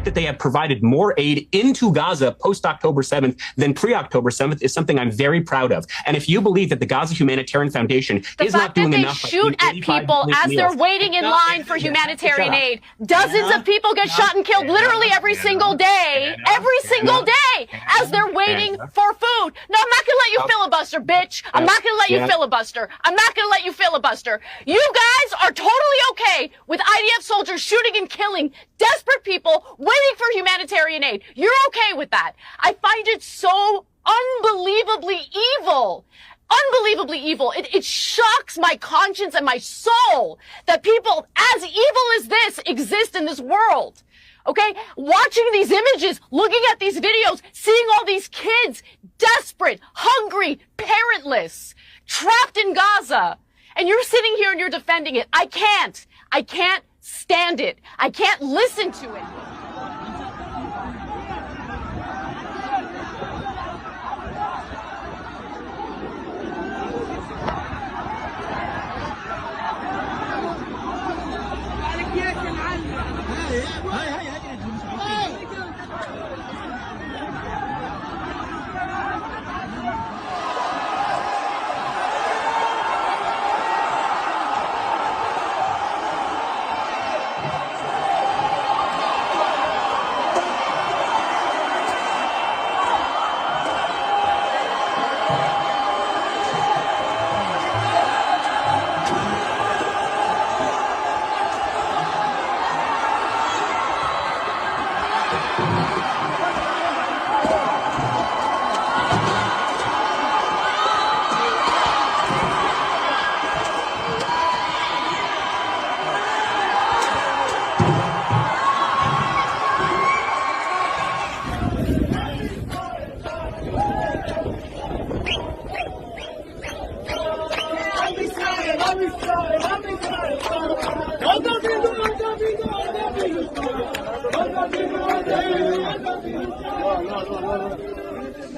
That they have provided more aid into Gaza post-October 7th than pre-October 7th is something I'm very proud of. And if you believe that the Gaza Humanitarian Foundation is not doing enough... The fact that they shoot at people as they're waiting in line for humanitarian aid. Dozens of people get shot and killed literally every single day. Every single day as they're waiting for food. No, I'm not going to let you filibuster, bitch. I'm not going to let you filibuster. I'm not going to let you filibuster. You guys are totally okay with IDF soldiers shooting and killing desperate people waiting for humanitarian aid. You're okay with that. I find it so unbelievably evil. Unbelievably evil. It shocks my conscience and my soul that people as evil as this exist in this world. Okay? Watching these images, looking at these videos, seeing all these kids desperate, hungry, parentless, trapped in Gaza. And you're sitting here and you're defending it. I can't stand it. I can't listen to it.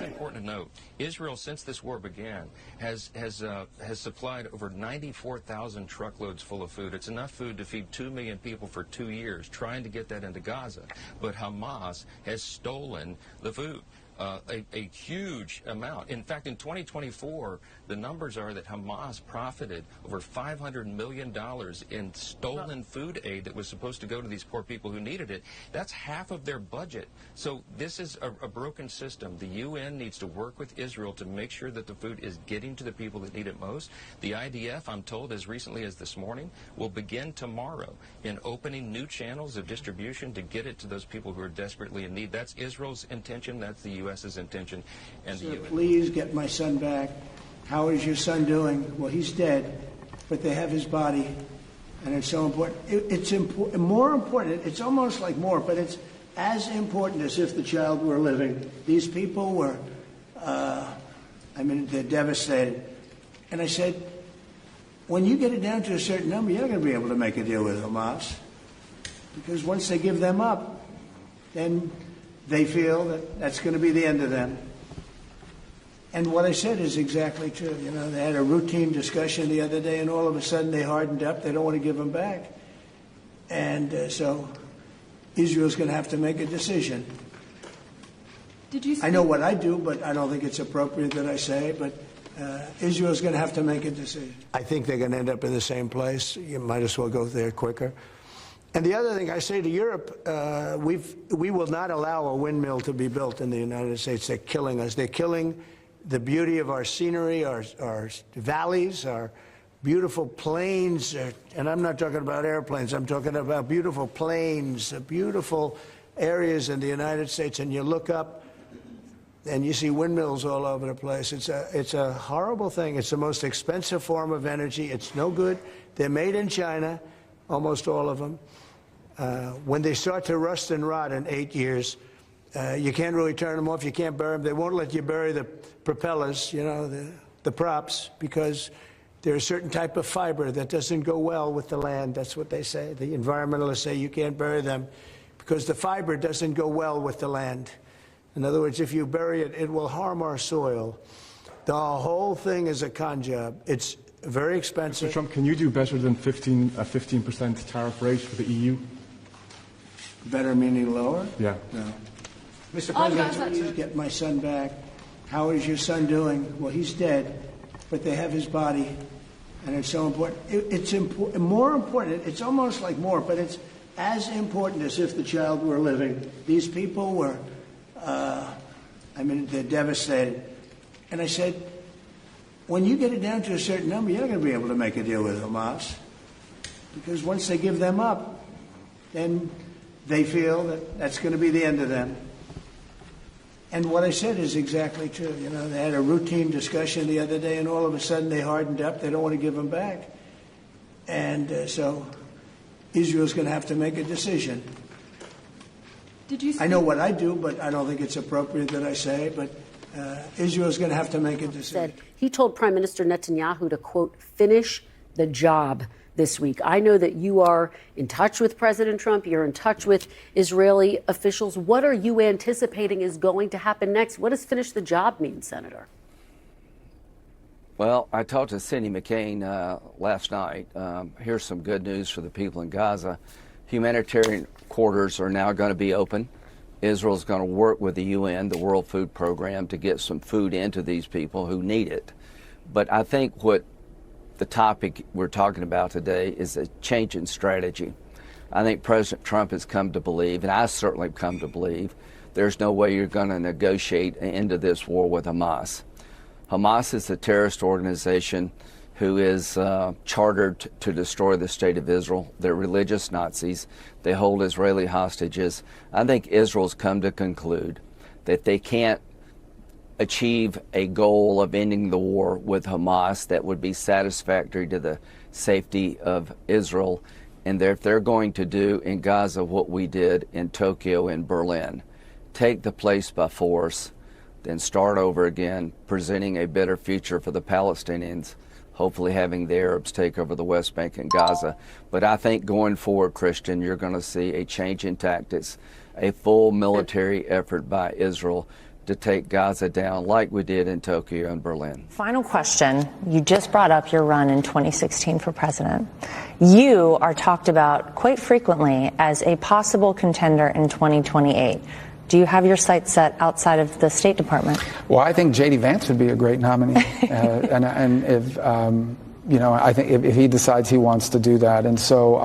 Important to note, Israel, since this war began, has supplied over 94,000 truckloads full of food. It's enough food to feed 2 million people for 2 years, trying to get that into Gaza. But Hamas has stolen the food. A huge amount. In fact, in 2024, the numbers are that Hamas profited over $500 million in stolen food aid that was supposed to go to these poor people who needed it. That's half of their budget. So this is a broken system. The UN needs to work with Israel to make sure that the food is getting to the people that need it most. The IDF, I'm told as recently as this morning, will begin tomorrow in opening new channels of distribution to get it to those people who are desperately in need. That's Israel's intention. That's the U.S.'s intention. And Sir, the UN. Please get my son back. How is your son doing? Well, he's dead, but they have his body, and it's so important. It's more important. It's almost like more, but it's as important as if the child were living. These people were, they're devastated. And I said, when you get it down to a certain number, you're not going to be able to make a deal with Hamas, because once they give them up, then they feel that that's going to be the end of them. And what I said is exactly true. You know, they had a routine discussion the other day, and all of a sudden they hardened up. They don't want to give them back. And so Israel's going to have to make a decision. Did you? I know what I do, but I don't think it's appropriate that I say it. But Israel's going to have to make a decision. I think they're going to end up in the same place. You might as well go there quicker. And the other thing I say to Europe, we will not allow a windmill to be built in the United States. They're killing us. They're killing the beauty of our scenery, our valleys, our beautiful plains. And I'm not talking about airplanes. I'm talking about beautiful plains, beautiful areas in the United States. And you look up and you see windmills all over the place. It's a horrible thing. It's the most expensive form of energy. It's no good. They're made in China, almost all of them. When they start to rust and rot in 8 years, you can't really turn them off. You can't bury them. They won't let you bury the propellers, you know, the props, because there's a certain type of fiber that doesn't go well with the land. That's what they say. The environmentalists say you can't bury them because the fiber doesn't go well with the land. In other words, if you bury it, it will harm our soil. The whole thing is a con job. It's very expensive. Mr. Trump, can you do better than a 15% tariff rate for the EU? Better meaning lower? Yeah. No. Mr. President, please get my son back. How is your son doing? Well, he's dead, but they have his body, and it's so important. It's more important. It's almost like more, but it's as important as if the child were living. These people were, they're devastated. And I said, when you get it down to a certain number, you're not going to be able to make a deal with Hamas, because once they give them up, then they feel that that's going to be the end of them. And what I said is exactly true. You know, they had a routine discussion the other day, and all of a sudden they hardened up. They don't want to give them back. And so Israel's going to have to make a decision. I know what I do, but I don't think it's appropriate that I say, but Israel's going to have to make a decision. He told Prime Minister Netanyahu to, quote, finish the job this week. I know that you are in touch with President Trump. You're in touch with Israeli officials. What are you anticipating is going to happen next? What does finish the job mean, Senator? Well, I talked to Cindy McCain last night. Here's some good news for the people in Gaza. Humanitarian quarters are now going to be open. Israel's going to work with the UN, the World Food Program, to get some food into these people who need it. But I think what the topic we're talking about today is a change in strategy. I think President Trump has come to believe, and I certainly have come to believe, there's no way you're going to negotiate an end to this war with Hamas. Hamas is a terrorist organization who is chartered to destroy the state of Israel. They're religious Nazis. They hold Israeli hostages. I think Israel's come to conclude that they can't achieve a goal of ending the war with Hamas that would be satisfactory to the safety of Israel. And if they're going to do in Gaza what we did in Tokyo and Berlin, take the place by force, then start over again, presenting a better future for the Palestinians, hopefully having the Arabs take over the West Bank and Gaza. But I think going forward, Christian, you're going to see a change in tactics, a full military effort by Israel to take Gaza down like we did in Tokyo and Berlin. Final question. You just brought up your run in 2016 for president. You are talked about quite frequently as a possible contender in 2028. Do you have your sights set outside of the State Department? Well, I think J.D. Vance would be a great nominee. And if, I think if he decides he wants to do that. And so,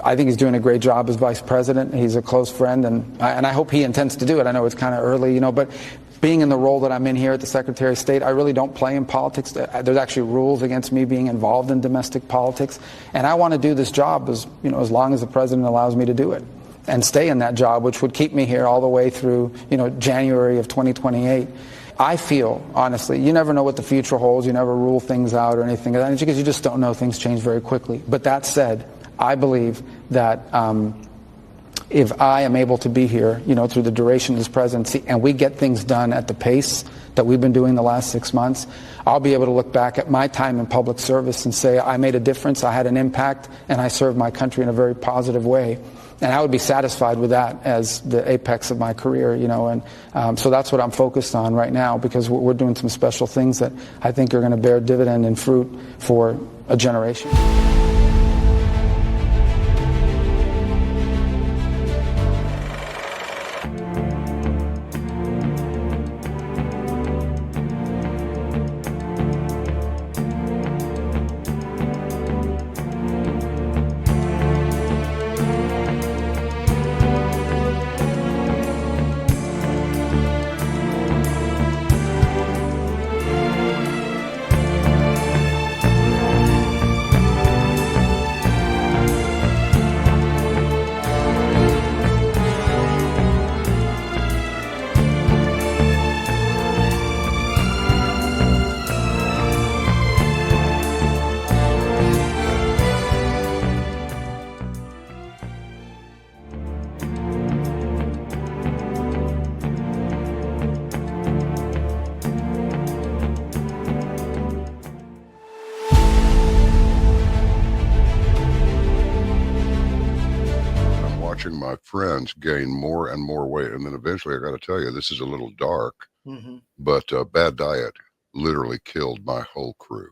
I think he's doing a great job as vice president. He's a close friend, and I hope he intends to do it. I know it's kind of early, but being in the role that I'm in here at the Secretary of State, I really don't play in politics. There's actually rules against me being involved in domestic politics, and I want to do this job as long as the president allows me to do it, and stay in that job, which would keep me here all the way through, January of 2028. I feel, honestly, you never know what the future holds. You never rule things out or anything like that, because you just don't know. Things change very quickly. But that said, I believe that if I am able to be here, through the duration of this presidency, and we get things done at the pace that we've been doing the last 6 months, I'll be able to look back at my time in public service and say I made a difference, I had an impact, and I served my country in a very positive way. And I would be satisfied with that as the apex of my career, and so that's what I'm focused on right now, because we're doing some special things that I think are going to bear dividend and fruit for a generation. My friends gain more and more weight, and then eventually I got to tell you, this is a little dark, but bad diet literally killed my whole crew.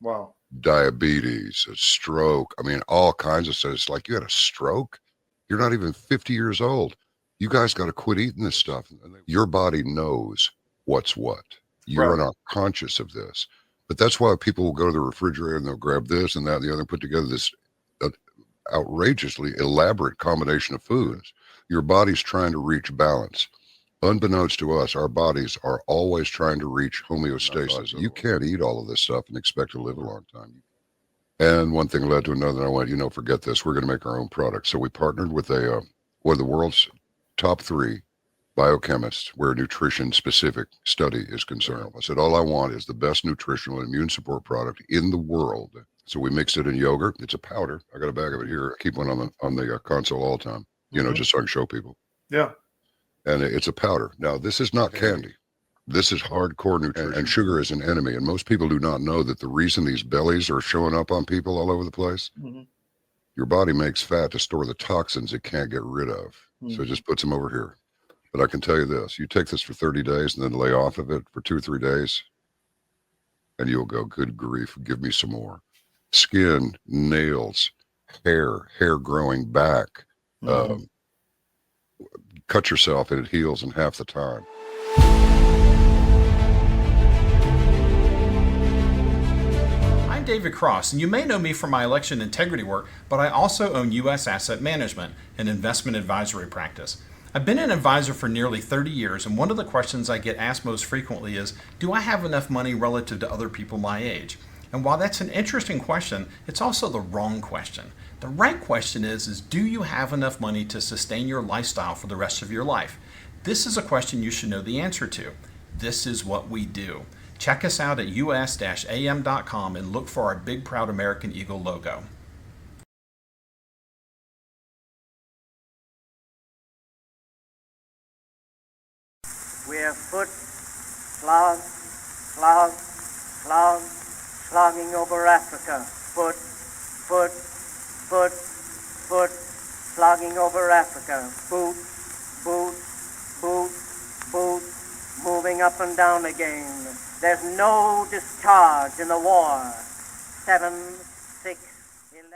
Wow. Diabetes, a stroke. I mean, all kinds of stuff. It's like, you had a stroke? You're not even 50 years old. You guys got to quit eating this stuff. Your body knows what's what. You're not conscious of this. But that's why people will go to the refrigerator and they'll grab this and that and the other and put together this outrageously elaborate combination of foods. Your body's trying to reach balance. Unbeknownst to us, our bodies are always trying to reach homeostasis. You can't eat all of this stuff and expect to live a long time. And one thing led to another, and I went, forget this. We're going to make our own product. So we partnered with one of the world's top 3 biochemists where nutrition-specific study is concerned. I said, all I want is the best nutritional and immune support product in the world. So we mixed it in yogurt. It's a powder. I got a bag of it here. I keep one on the console all the time, just so I can show people. Yeah. And it's a powder. Now, this is not candy. This is hardcore nutrition. And sugar is an enemy. And most people do not know that the reason these bellies are showing up on people all over the place, your body makes fat to store the toxins it can't get rid of. So it just puts them over here. But I can tell you this, you take this for 30 days and then lay off of it for 2 or 3 days, and you'll go, good grief, give me some more. Skin, nails, hair growing back. Cut yourself and it heals in half the time. I'm David Cross, and you may know me from my election integrity work, but I also own U.S. Asset Management, an investment advisory practice. I've been an advisor for nearly 30 years, and one of the questions I get asked most frequently is, do I have enough money relative to other people my age? And while that's an interesting question, it's also the wrong question. The right question is do you have enough money to sustain your lifestyle for the rest of your life? This is a question you should know the answer to. This is what we do. Check us out at us-am.com and look for our big proud American Eagle logo. We're slogging over Africa. Slogging over Africa. Boot, moving up and down again. There's no discharge in the war. 7, 6, 11.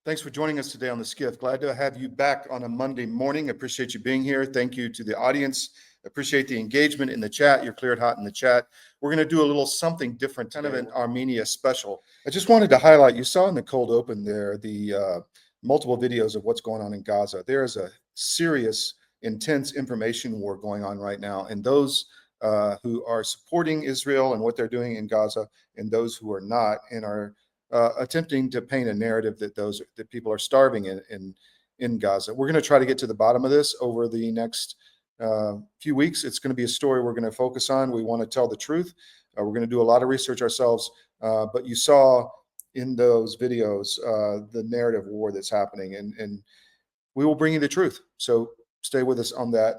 Thanks for joining us today on the SCIF. Glad to have you back on a Monday morning. Appreciate you being here. Thank you to the audience. Appreciate the engagement in the chat. You're cleared hot in the chat. We're going to do a little something different, kind of an Armenia special. I just wanted to highlight, you saw in the cold open there, the multiple videos of what's going on in Gaza. There is a serious, intense information war going on right now. And those who are supporting Israel and what they're doing in Gaza, and those who are not and are attempting to paint a narrative that people are starving in Gaza. We're going to try to get to the bottom of this over the next few weeks. It's going to be a story we're going to focus on. We want to tell the truth. We're going to do a lot of research ourselves, but you saw in those videos the narrative war that's happening, and we will bring you the truth. So stay with us on that,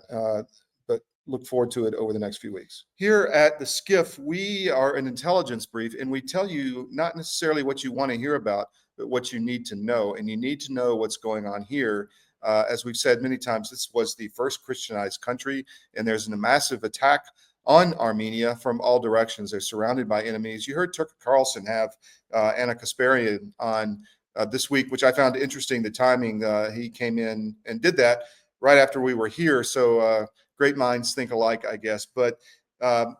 but look forward to it over the next few weeks. Here at the SCIF, we are an intelligence brief, and we tell you not necessarily what you want to hear about, but what you need to know, and you need to know what's going on here. As we've said many times, this was the first Christianized country, and there's a massive attack on Armenia from all directions. They're surrounded by enemies. You heard Tucker Carlson have Anna Kasparian on this week, which I found interesting, the timing. He came in and did that right after we were here. So great minds think alike, I guess. But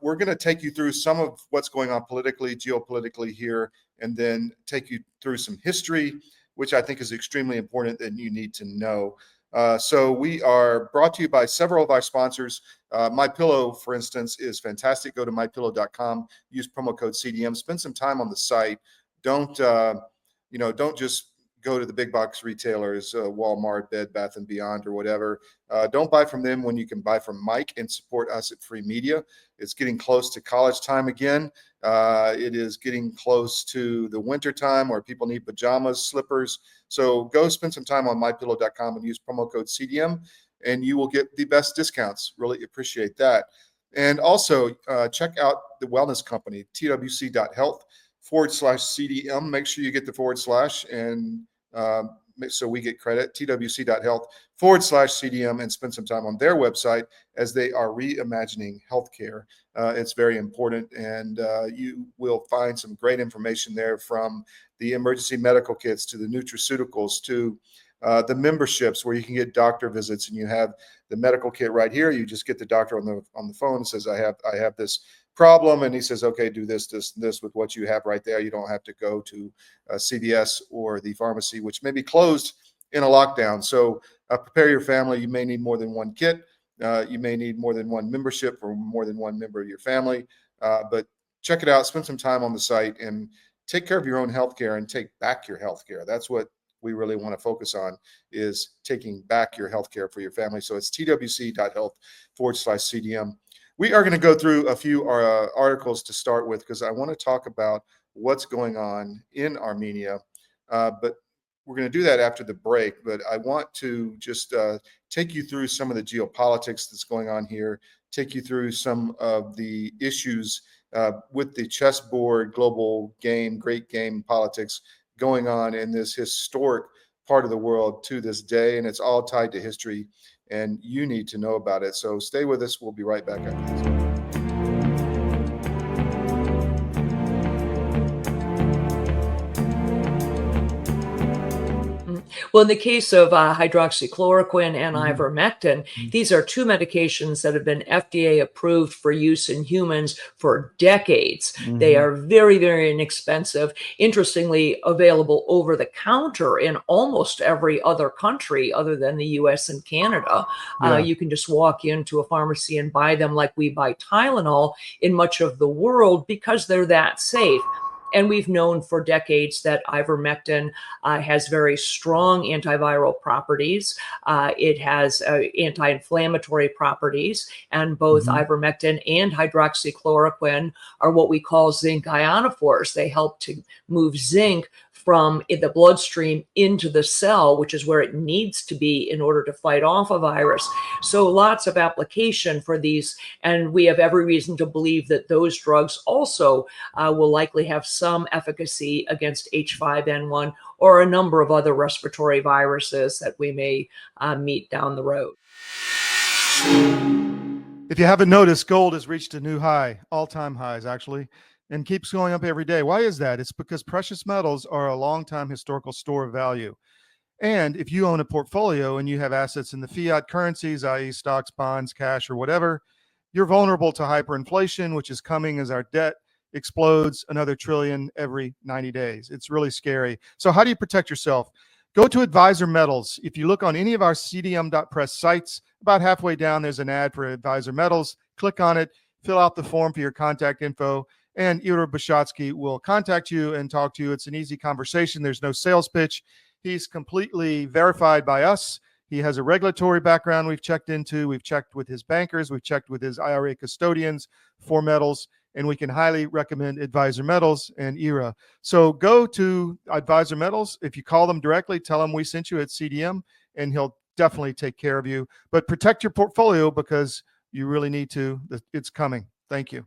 we're going to take you through some of what's going on politically, geopolitically here, and then take you through some history, which I think is extremely important and you need to know. So we are brought to you by several of our sponsors. MyPillow, for instance, is fantastic. Go to mypillow.com, use promo code CDM, spend some time on the site. Don't just go to the big box retailers, Walmart, Bed Bath & Beyond, or whatever. Don't buy from them when you can buy from Mike and support us at Free Media. It's getting close to college time again. It is getting close to the winter time where people need pajamas, slippers. So go spend some time on mypillow.com and use promo code CDM, and you will get the best discounts. Really appreciate that. And also check out the wellness company, twc.health/CDM. Make sure you get the / and so we get credit, twc.health/CDM, and spend some time on their website as they are reimagining healthcare. It's very important, and you will find some great information there, from the emergency medical kits to the nutraceuticals to the memberships where you can get doctor visits, and you have the medical kit right here. You just get the doctor on the phone and says, I have this problem, and he says, okay, do this with what you have right there. You don't have to go to CVS or the pharmacy, which may be closed in a lockdown. So prepare your family. You may need more than one kit. You may need more than one membership or more than one member of your family. But check it out. Spend some time on the site and take care of your own healthcare and take back your healthcare. That's what we really want to focus on, is taking back your healthcare for your family. So it's twc.health/CDM. We are going to go through a few articles to start with, because I want to talk about what's going on in Armenia. But we're going to do that after the break. But I want to just take you through some of the geopolitics that's going on here, take you through some of the issues with the chessboard, global game, great game politics going on in this historic part of the world to this day. And it's all tied to history, and you need to know about it. So stay with us. We'll be right back after this. Well, in the case of hydroxychloroquine and ivermectin, these are two medications that have been FDA approved for use in humans for decades. They are very, very inexpensive. Interestingly, available over the counter in almost every other country other than the US and Canada. You can just walk into a pharmacy and buy them like we buy Tylenol in much of the world, because they're that safe. And we've known for decades that ivermectin has very strong antiviral properties. It has anti-inflammatory properties, and both ivermectin and hydroxychloroquine are what we call zinc ionophores. They help to move zinc from the bloodstream into the cell, which is where it needs to be in order to fight off a virus. So lots of application for these, and we have every reason to believe that those drugs also will likely have some efficacy against H5N1 or a number of other respiratory viruses that we may meet down the road. If you haven't noticed, gold has reached a new high, all-time highs actually, and keeps going up every day. Why is that? It's because precious metals are a long-time historical store of value. And if you own a portfolio and you have assets in the fiat currencies, i.e. stocks, bonds, cash, or whatever, you're vulnerable to hyperinflation, which is coming as our debt explodes another trillion every 90 days. It's really scary. So how do you protect yourself? Go to Advisor Metals. If you look on any of our CDM.press sites, about halfway down, there's an ad for Advisor Metals. Click on it, fill out the form for your contact info, and Ira Bishotsky will contact you and talk to you. It's an easy conversation. There's no sales pitch. He's completely verified by us. He has a regulatory background we've checked into. We've checked with his bankers. We've checked with his IRA custodians for metals, and we can highly recommend Advisor Metals and IRA. So go to Advisor Metals. If you call them directly, tell them we sent you at CDM, and he'll definitely take care of you. But protect your portfolio, because you really need to. It's coming. Thank you.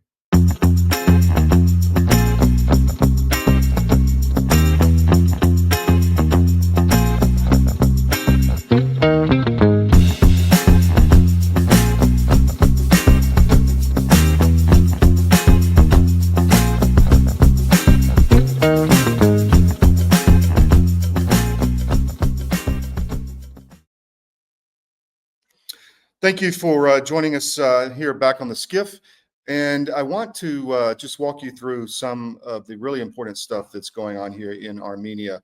Thank you for joining us here back on the SCIF. And I want to just walk you through some of the really important stuff that's going on here in Armenia.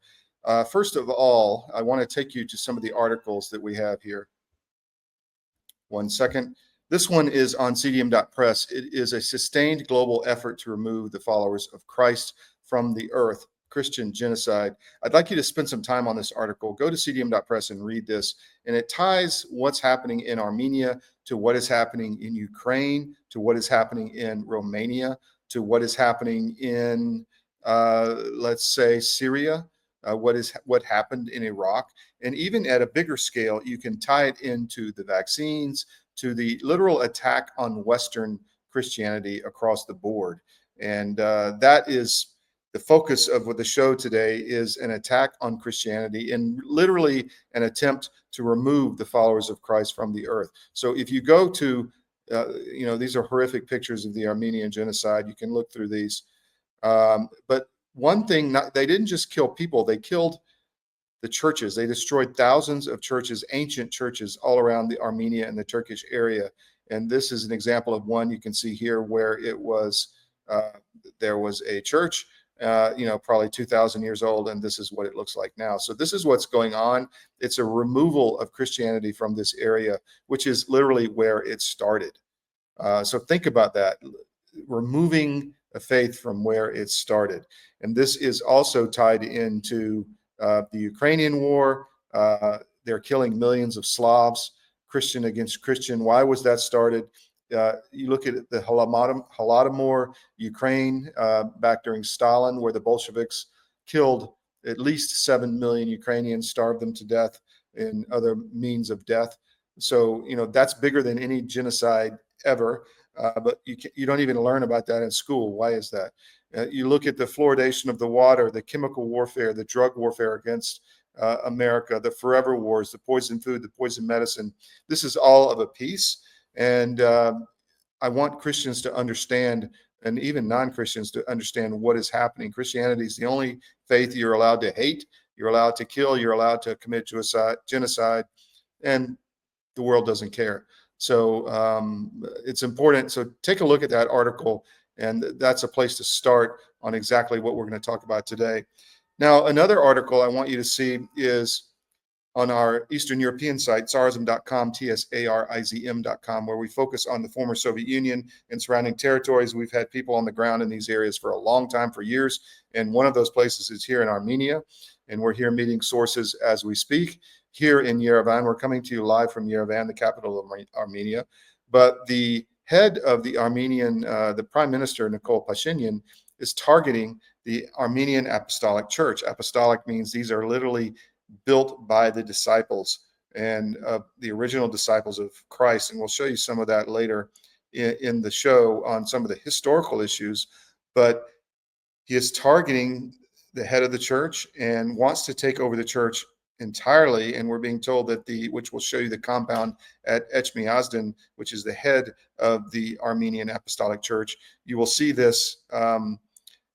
First of all, I want to take you to some of the articles that we have here. One second. This one is on CDM.press. It is a sustained global effort to remove the followers of Christ from the earth. Christian genocide. I'd like you to spend some time on this article. Go to CDM.press and read this. And it ties what's happening in Armenia to what is happening in Ukraine, to what is happening in Romania, to what is happening in, let's say, Syria, what happened in Iraq. And even at a bigger scale, you can tie it into the vaccines, to the literal attack on Western Christianity across the board. And that is the focus of what the show today is an attack on Christianity and literally an attempt to remove the followers of Christ from the earth. So if you go to, these are horrific pictures of the Armenian genocide. You can look through these. But one thing, they didn't just kill people, they killed the churches. They destroyed thousands of churches, ancient churches all around the Armenia and the Turkish area. And this is an example of one you can see here where it was, there was a church, probably 2,000 years old, and this is what it looks like now. So this is what's going on. It's a removal of Christianity from this area, which is literally where it started. So think about that, removing a faith from where it started. And this is also tied into the Ukrainian war. They're killing millions of Slavs, Christian against Christian. Why was that started? You look at the Holodomor, Ukraine, back during Stalin, where the Bolsheviks killed at least 7 million Ukrainians, starved them to death and other means of death. So, that's bigger than any genocide ever. But you don't even learn about that in school. Why is that? You look at the fluoridation of the water, the chemical warfare, the drug warfare against America, the forever wars, the poison food, the poison medicine. This is all of a piece. And I want Christians to understand, and even non-Christians to understand what is happening. Christianity is the only faith you're allowed to hate, you're allowed to kill, you're allowed to commit genocide, and the world doesn't care. So it's important. So take a look at that article, and that's a place to start on exactly what we're going to talk about today. Now, another article I want you to see is on our Eastern European site, tsarizm.com, tsarizm.com, where we focus on the former Soviet Union and surrounding territories. We've had people on the ground in these areas for a long time, for years. And one of those places is here in Armenia. And we're here meeting sources as we speak. Here in Yerevan, we're coming to you live from Yerevan, the capital of Armenia. But the head of the Armenian, the Prime Minister, Nikol Pashinyan, is targeting the Armenian Apostolic Church. Apostolic means these are literally built by the disciples and the original disciples of Christ. And we'll show you some of that later in the show on some of the historical issues. But he is targeting the head of the church and wants to take over the church entirely. And we're being told that which will show you the compound at Echmiadzin, which is the head of the Armenian Apostolic Church. You will see this,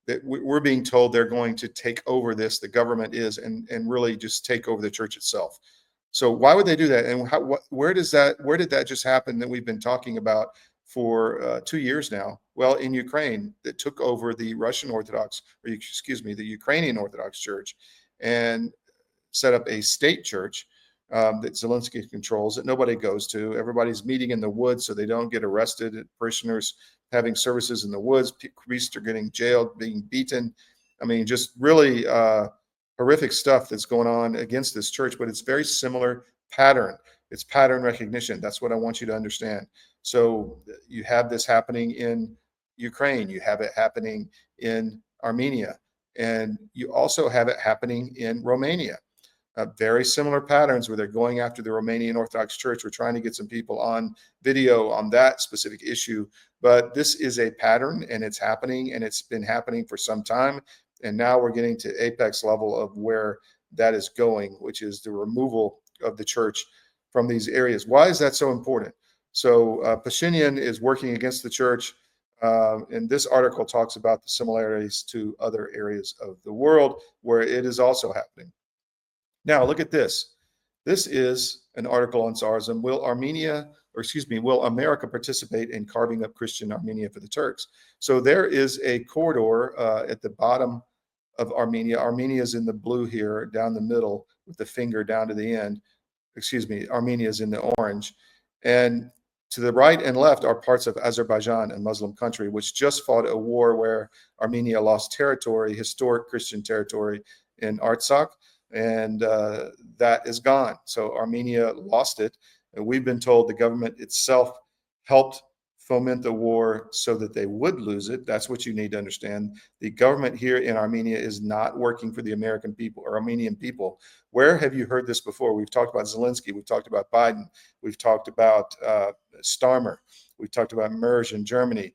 that we're being told they're going to take over this, the government is, and really just take over the church itself. So why would they do that? And where did that just happen that we've been talking about for 2 years now? Well, in Ukraine, that took over the the Ukrainian Orthodox Church and set up a state church that Zelensky controls, that nobody goes to. Everybody's meeting in the woods so they don't get arrested. Parishioners having services in the woods. Priests are getting jailed, being beaten. I mean, just really horrific stuff that's going on against this church, but it's very similar pattern. It's pattern recognition. That's what I want you to understand. So you have this happening in Ukraine. You have it happening in Armenia. And you also have it happening in Romania. Very similar patterns where they're going after the Romanian Orthodox Church. We're trying to get some people on video on that specific issue. But this is a pattern, and it's happening, and it's been happening for some time. And now we're getting to apex level of where that is going, which is the removal of the church from these areas. Why is that so important? So Pashinyan is working against the church. And this article talks about the similarities to other areas of the world where it is also happening. Now, look at this. This is an article on Tsarism. Will America participate in carving up Christian Armenia for the Turks? So there is a corridor at the bottom of Armenia. Armenia is in the blue here, down the middle, with the finger down to the end. Armenia is in the orange. And to the right and left are parts of Azerbaijan, a Muslim country, which just fought a war where Armenia lost territory, historic Christian territory in Artsakh. And that is gone. So Armenia lost it. And we've been told the government itself helped foment the war so that they would lose it. That's what you need to understand. The government here in Armenia is not working for the American people or Armenian people. Where have you heard this before? We've talked about Zelensky. We've talked about Biden. We've talked about Starmer. We've talked about Merz in Germany.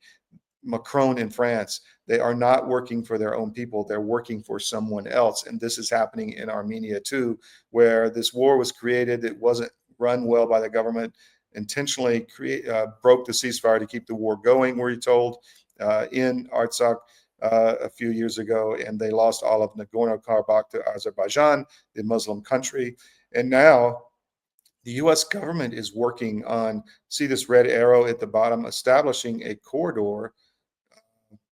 Macron in France. They are not working for their own people. They're working for someone else. And this is happening in Armenia too, where this war was created. It wasn't run well by the government, intentionally broke the ceasefire to keep the war going, we're told, in Artsakh a few years ago. And they lost all of Nagorno-Karabakh to Azerbaijan, the Muslim country. And now the U.S. government is working on, see this red arrow at the bottom, establishing a corridor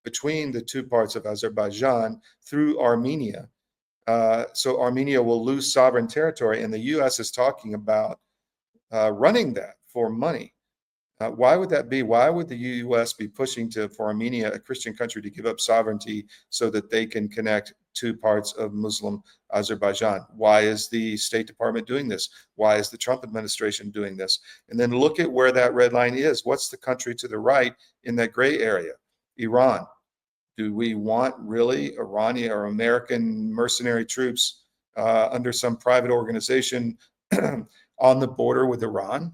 between the two parts of Azerbaijan through Armenia. So Armenia will lose sovereign territory, and the U.S. is talking about running that for money. Why would that be? Why would the U.S. be pushing for Armenia, a Christian country, to give up sovereignty so that they can connect two parts of Muslim Azerbaijan? Why is the State Department doing this? Why is the Trump administration doing this? And then look at where that red line is. What's the country to the right in that gray area? Iran. Do we want really Iranian or American mercenary troops under some private organization on the border with Iran?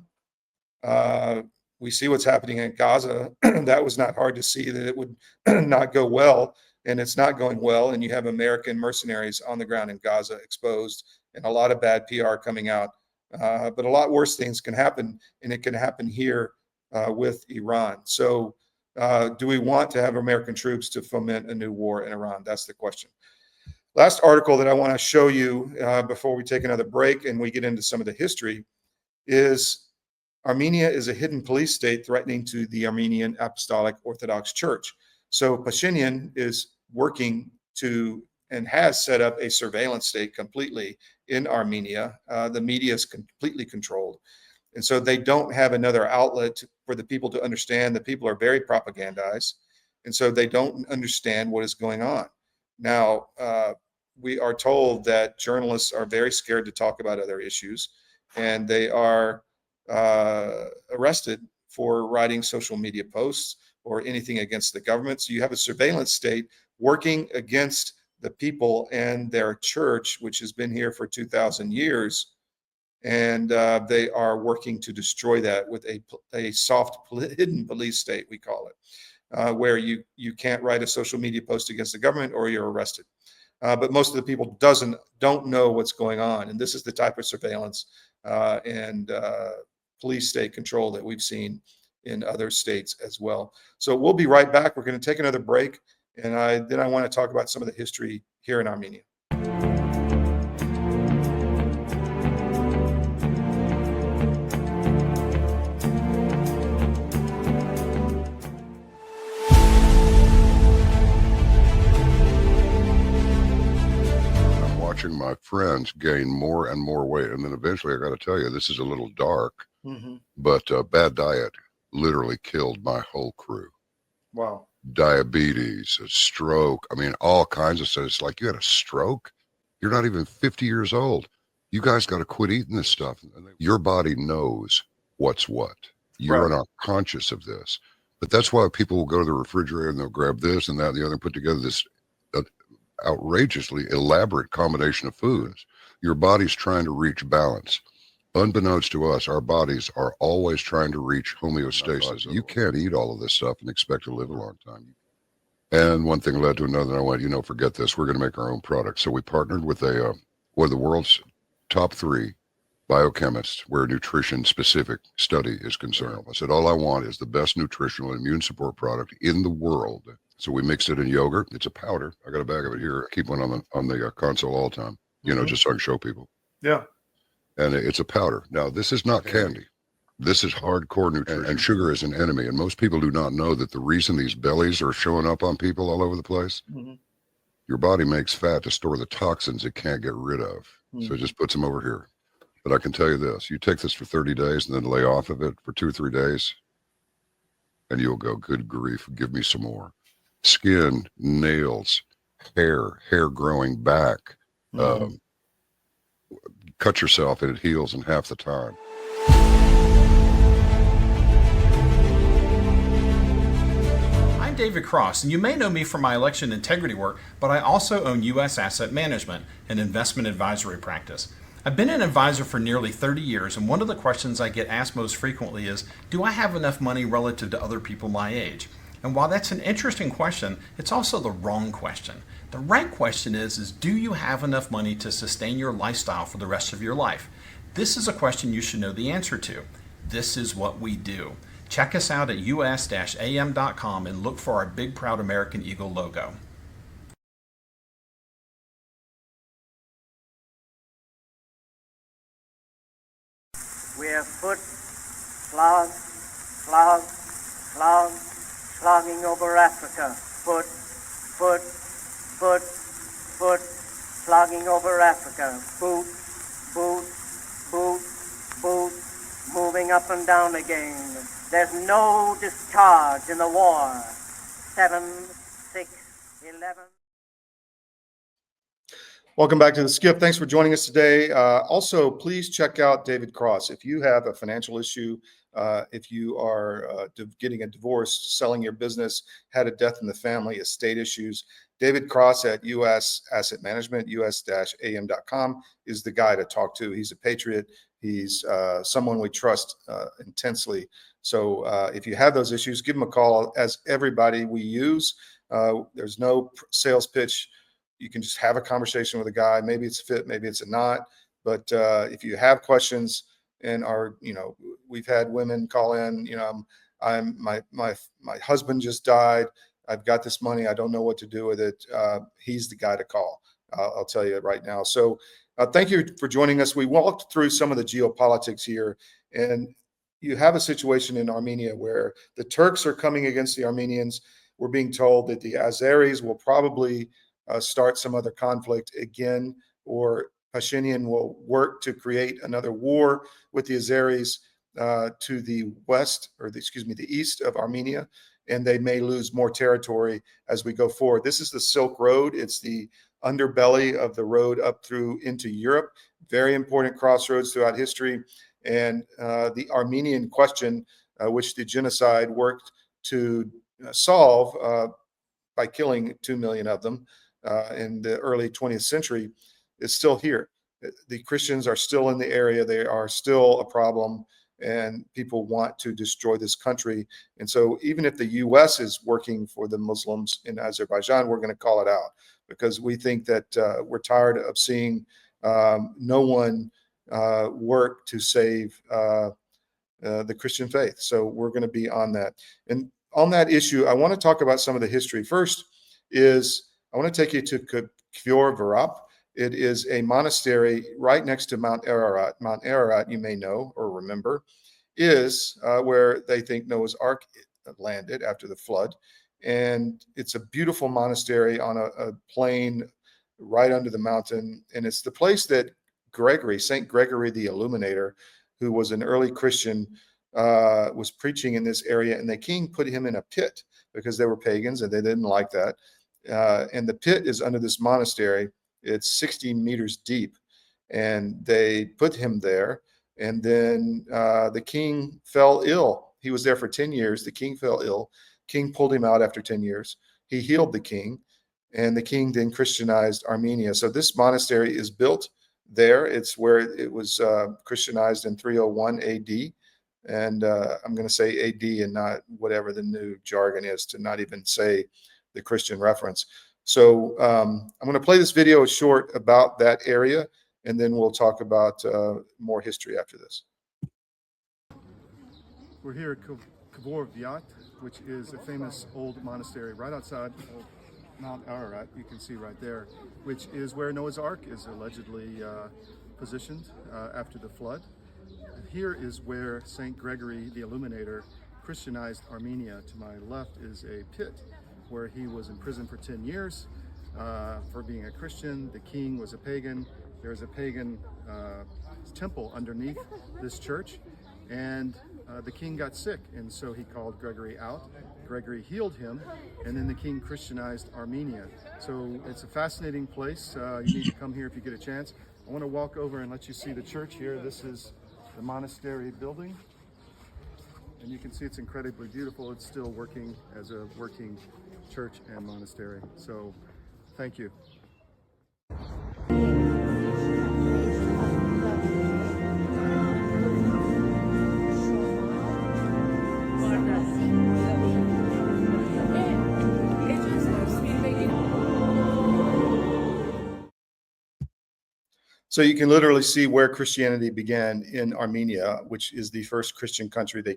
We see what's happening in Gaza. That was not hard to see that it would not go well, and it's not going well. And you have American mercenaries on the ground in Gaza exposed, and a lot of bad PR coming out. But a lot worse things can happen, and it can happen here with Iran. So do we want to have American troops to foment a new war in Iran? That's the question. Last article that I want to show you before we take another break and we get into some of the history is Armenia is a hidden police state threatening to the Armenian Apostolic Orthodox Church. So Pashinyan is working to and has set up a surveillance state completely in Armenia. The media is completely controlled. And so they don't have another outlet for the people to understand. The people are very propagandized. And so they don't understand what is going on. Now, we are told that journalists are very scared to talk about other issues, and they are arrested for writing social media posts or anything against the government. So you have a surveillance state working against the people and their church, which has been here for 2,000 years. And they are working to destroy that with a soft hidden police state, we call it, where you can't write a social media post against the government or you're arrested. But most of the people don't know what's going on. And this is the type of surveillance and police state control that we've seen in other states as well. So we'll be right back. We're going to take another break. And then I want to talk about some of the history here in Armenia. Watching my friends gain more and more weight. And then eventually, I got to tell you, this is a little dark, but bad diet literally killed my whole crew. Wow. Diabetes, a stroke. I mean, all kinds of stuff. It's like, you had a stroke? You're not even 50 years old. You guys got to quit eating this stuff. Your body knows what's what. You're not conscious of this. But that's why people will go to the refrigerator and they'll grab this and that and the other and put together this outrageously elaborate combination of foods. Your body's trying to reach balance. Unbeknownst to us, our bodies are always trying to reach homeostasis. You can't eat all of this stuff and expect to live a long time. And one thing led to another, and I went, forget this. We're going to make our own product. So we partnered with one of the world's top 3 biochemists where nutrition specific study is concerned. I said, all I want is the best nutritional and immune support product in the world. So we mixed it in yogurt. It's a powder. I got a bag of it here. I keep one on the console all the time, just so I can show people. Yeah. And it's a powder. Now, this is not candy. This is hardcore nutrition. And sugar is an enemy. And most people do not know that the reason these bellies are showing up on people all over the place, your body makes fat to store the toxins it can't get rid of. So it just puts them over here. But I can tell you this, you take this for 30 days and then lay off of it for 2 or 3 days, and you'll go, good grief, give me some more. Skin, nails, hair growing back. Cut yourself and it heals in half the time. I'm David Cross, and you may know me from my election integrity work, but I also own U.S. Asset Management, an investment advisory practice. I've been an advisor for nearly 30 years, and one of the questions I get asked most frequently is, do I have enough money relative to other people my age? And while that's an interesting question, it's also the wrong question. The right question is do you have enough money to sustain your lifestyle for the rest of your life? This is a question you should know the answer to. This is what we do. Check us out at us-am.com and look for our big proud American Eagle logo. We have foot, slog, slog, slog, slogging over Africa. Foot, foot, foot, foot, slogging over Africa. Boot, boot, boot, boot, moving up and down again. There's no discharge in the war. 7, 6, 11. Welcome back to the SCIF. Thanks for joining us today. Also, please check out David Cross. If you have a financial issue, if you are getting a divorce, selling your business, had a death in the family, estate issues, David Cross at US Asset Management, us-am.com is the guy to talk to. He's a patriot. He's someone we trust intensely. So if you have those issues, give him a call. As everybody we use, there's no sales pitch. You can just have a conversation with a guy. Maybe it's a fit, maybe it's a not. But if you have questions and are, we've had women call in, my husband just died. I've got this money. I don't know what to do with it. He's the guy to call. I'll tell you right now. So thank you for joining us. We walked through some of the geopolitics here, and you have a situation in Armenia where the Turks are coming against the Armenians. We're being told that the Azeris will probably start some other conflict again, or Pashinyan will work to create another war with the Azeris to the west, or the east of Armenia, and they may lose more territory as we go forward. This is the Silk Road. It's the underbelly of the road up through into Europe. Very important crossroads throughout history. And the Armenian question, which the genocide worked to solve by killing 2 million of them in the early 20th century, is still here. The Christians are still in the area. They are still a problem, and people want to destroy this country. And so even if the U.S. is working for the Muslims in Azerbaijan, we're going to call it out, because we think that we're tired of seeing no one work to save the Christian faith. So we're going to be on that. And on that issue, I want to talk about some of the history. First is I want to take you to Gettr Varap. It is a monastery right next to Mount Ararat. Mount Ararat, you may know or remember, is where they think Noah's Ark landed after the flood. And it's a beautiful monastery on a plain right under the mountain. And it's the place that St. Gregory the Illuminator, who was an early Christian, was preaching in this area. And the king put him in a pit because they were pagans and they didn't like that. And the pit is under this monastery. It's 60 meters deep, and they put him there. And then the king fell ill. He was there for 10 years. The king fell ill. King pulled him out after 10 years. He healed the king, and the king then Christianized Armenia. So this monastery is built there. It's where it was Christianized in 301 AD. And I'm going to say AD and not whatever the new jargon is, to not even say the Christian reference. So I'm going to play this video short about that area, and then we'll talk about more history after this. We're here at Gettr Varap, which is a famous old monastery right outside of Mount Ararat. You can see right there, which is where Noah's Ark is allegedly positioned after the flood. Here is where St. Gregory the Illuminator Christianized Armenia. To my left is a pit where he was in prison for 10 years for being a Christian. The king was a pagan. There's a pagan temple underneath this church, and the king got sick, and so he called Gregory out. Gregory healed him, and then the king Christianized Armenia. So it's a fascinating place. You need to come here if you get a chance. I want to walk over and let you see the church here. This is the monastery building, and you can see it's incredibly beautiful. It's still working as a working church and monastery. So thank you. So you can literally see where Christianity began in Armenia, which is the first Christian country. The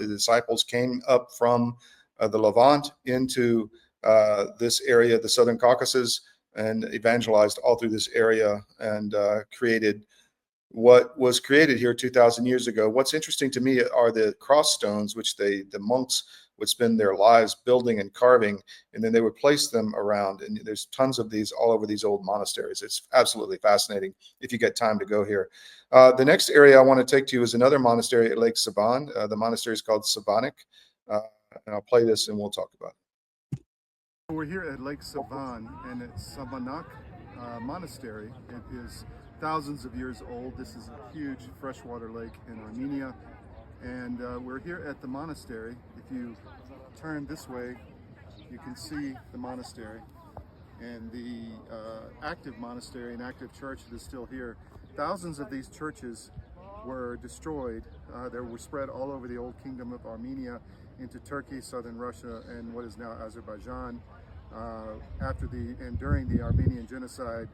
disciples came up from the Levant into this area, the Southern Caucasus, and evangelized all through this area and created what was created here 2,000 years ago. What's interesting to me are the cross stones, which the monks would spend their lives building and carving, and then they would place them around. And there's tons of these all over these old monasteries. It's absolutely fascinating if you get time to go here. The next area I want to take to you is another monastery at Lake Savan. The monastery is called Savanik. And I'll play this and we'll talk about it. We're here at Lake Savan, and it's Savanak Monastery. It is thousands of years old. This is a huge freshwater lake in Armenia. And we're here at the monastery. If you turn this way, you can see the monastery and the active monastery and active church that is still here. Thousands of these churches were destroyed. They were spread all over the old kingdom of Armenia into Turkey, southern Russia, and what is now Azerbaijan. During the Armenian genocide,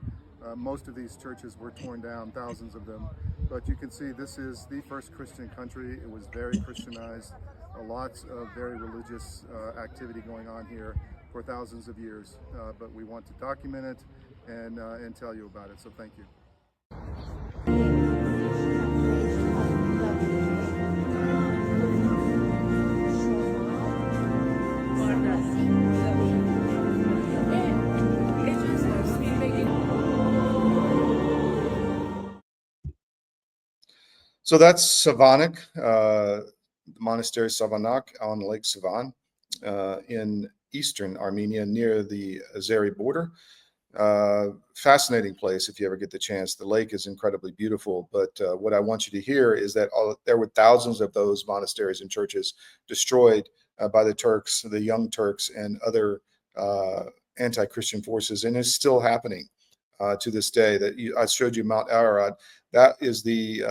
most of these churches were torn down, thousands of them. But you can see this is the first Christian country. It was very Christianized, lots of very religious activity going on here for thousands of years. But we want to document it and tell you about it. So thank you. So that's Savanik, the monastery Savanak on Lake Savan in eastern Armenia near the Azeri border. Fascinating place if you ever get the chance. The lake is incredibly beautiful, but what I want you to hear is that there were thousands of those monasteries and churches destroyed by the Turks, the Young Turks, and other anti-Christian forces, and it's still happening to this day. I showed you Mount Ararat. That is the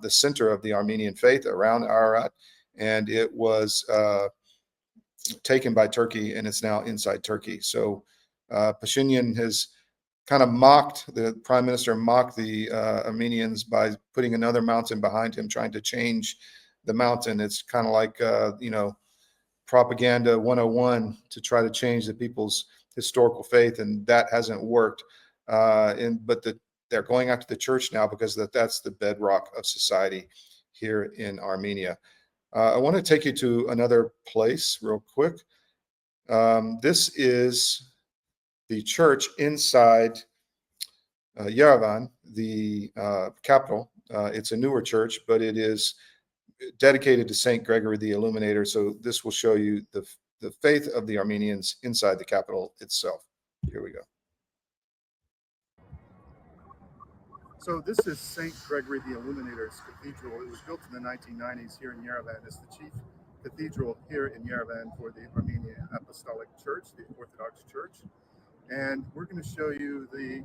center of the Armenian faith around Ararat, and it was taken by Turkey, and it's now inside Turkey. So Pashinyan has kind of the prime minister mocked the Armenians by putting another mountain behind him, trying to change the mountain. It's kind of like, propaganda 101 to try to change the people's historical faith, and that hasn't worked. But they're going after the church now because that's the bedrock of society here in Armenia. I want to take you to another place real quick. This is the church inside Yerevan, the capital. It's a newer church, but it is dedicated to Saint Gregory the Illuminator. So this will show you the faith of the Armenians inside the capital itself. Here we go. So this is St. Gregory the Illuminator's Cathedral. It was built in the 1990s here in Yerevan. It's the chief cathedral here in Yerevan for the Armenian Apostolic Church, the Orthodox Church. And we're going to show you the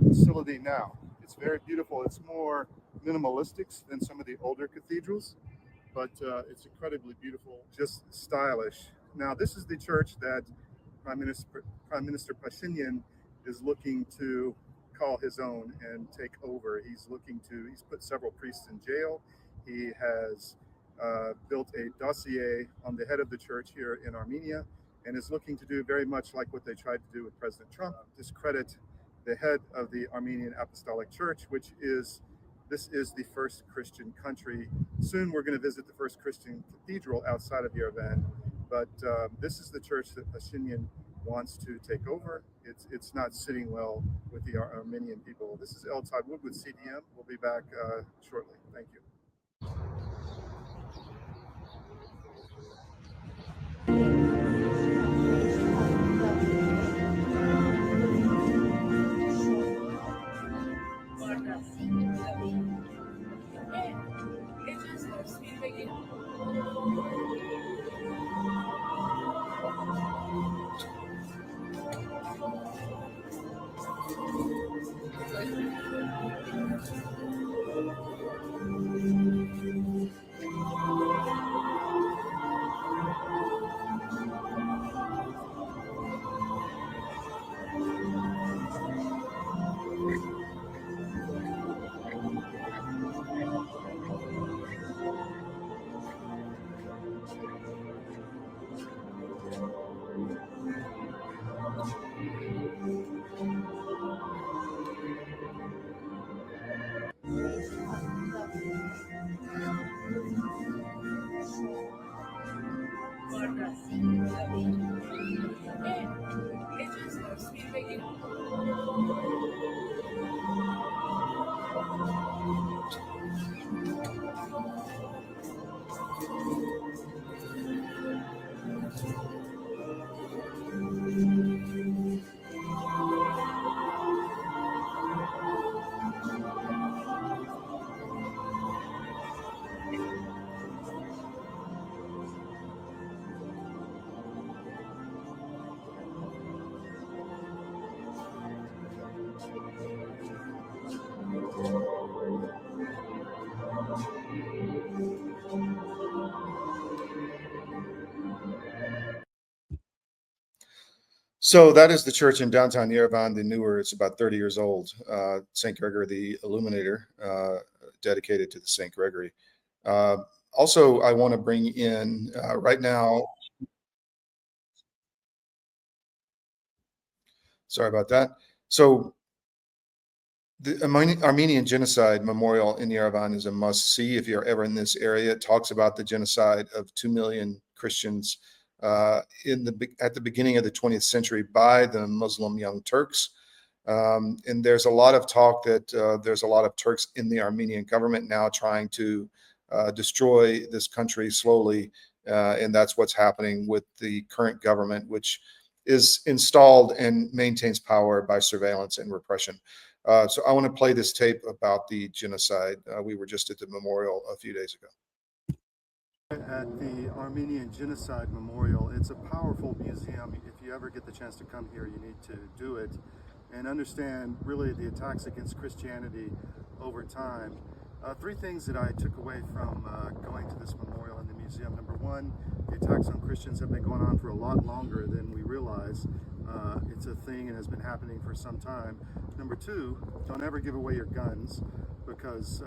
facility now. It's very beautiful. It's more minimalistic than some of the older cathedrals, but it's incredibly beautiful, just stylish. Now, this is the church that Prime Minister Pashinyan is looking to call his own and take over. He's put several priests in jail. He has built a dossier on the head of the church here in Armenia, and is looking to do very much like what they tried to do with President Trump, discredit the head of the Armenian Apostolic Church, this is the first Christian country. Soon we're going to visit the first Christian cathedral outside of Yerevan, but this is the church that Pashinyan wants to take over. It's not sitting well with the Armenian people. This is L Todd Wood with CDM. We'll be back shortly. Thank you. So that is the church in downtown Yerevan, the newer, it's about 30 years old, St. Gregory the Illuminator, dedicated to the St. Gregory. Also, I want to bring in right now, sorry about that. So the Armenian Genocide Memorial in Yerevan is a must-see if you're ever in this area. It talks about the genocide of 2 million Christians at the beginning of the 20th century by the Muslim Young Turks. And there's a lot of talk that there's a lot of Turks in the Armenian government now trying to destroy this country slowly. And that's what's happening with the current government, which is installed and maintains power by surveillance and repression. So I want to play this tape about the genocide. We were just at the memorial a few days ago. At the Armenian Genocide Memorial, it's a powerful museum. If you ever get the chance to come here, you need to do it and understand really the attacks against Christianity over time. Three things that I took away from going to this memorial in the museum. Number one, the attacks on Christians have been going on for a lot longer than we realize. It's a thing and has been happening for some time. Number two, don't ever give away your guns, because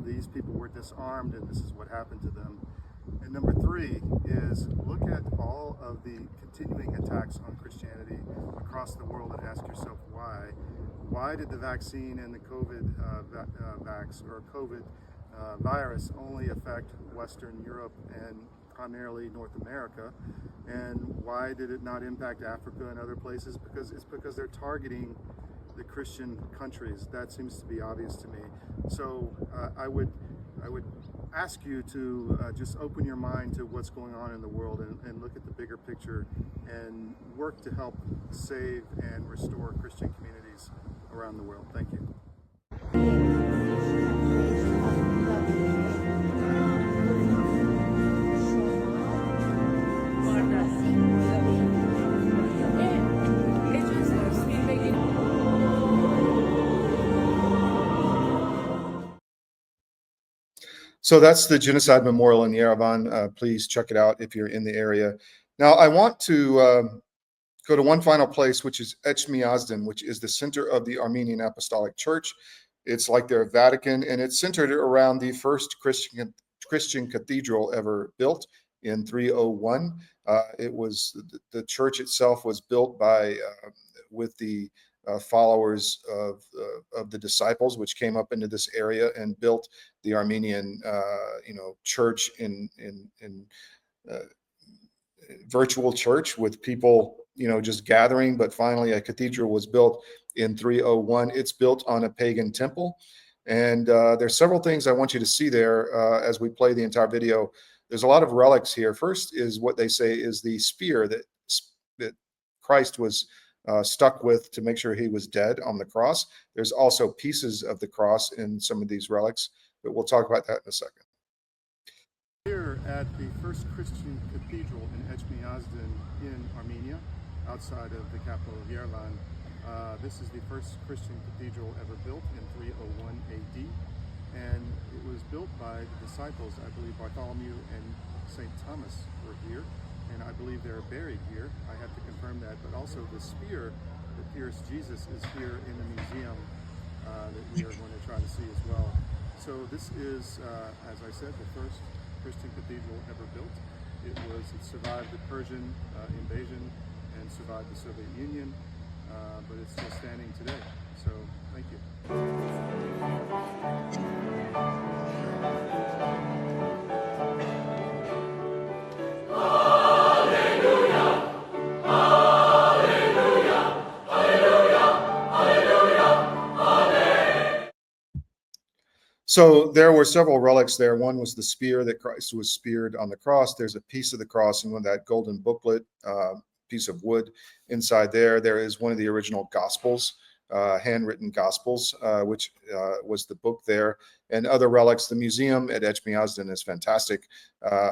these people were disarmed and this is what happened to them. And number three is look at all of the continuing attacks on Christianity across the world and ask yourself why. Why did the vaccine and the COVID virus only affect Western Europe and primarily North America? And why did it not impact Africa and other places? Because they're targeting the Christian countries. That seems to be obvious to me. So I would ask you to just open your mind to what's going on in the world and look at the bigger picture and work to help save and restore Christian communities around the world. Thank you. So that's the Genocide Memorial in Yerevan. Please check it out if you're in the area. Now, I want to go to one final place, which is Etchmiadzin, which is the center of the Armenian Apostolic Church. It's like their Vatican, and it's centered around the first Christian cathedral ever built in 301. It was the church itself was built by with the followers of the disciples, which came up into this area and built the Armenian, church in virtual church with people, just gathering. But finally, a cathedral was built in 301. It's built on a pagan temple, and there's several things I want you to see there as we play the entire video. There's a lot of relics here. First is what they say is the spear that Christ was stuck with to make sure he was dead on the cross. There's also pieces of the cross in some of these relics, but we'll talk about that in a second. Here at the first Christian cathedral in Etchmiadzin in Armenia, outside of the capital of Yerevan. This is the first Christian cathedral ever built in 301 AD, and it was built by the disciples. I believe Bartholomew and St. Thomas were here, and I believe they're buried here. I have to confirm that, but also the spear that pierced Jesus is here in the museum that we are going to try to see as well. So this is, as I said, the first Christian cathedral ever built. It survived the Persian invasion and survived the Soviet Union, but it's still standing today. So thank you. Hallelujah. So there were several relics there. One was the spear that Christ was speared on the cross. There's a piece of the cross in that golden booklet, piece of wood inside there. There is one of the original Gospels, handwritten Gospels, which was the book there, and other relics. The museum at Etchmiadzin is fantastic.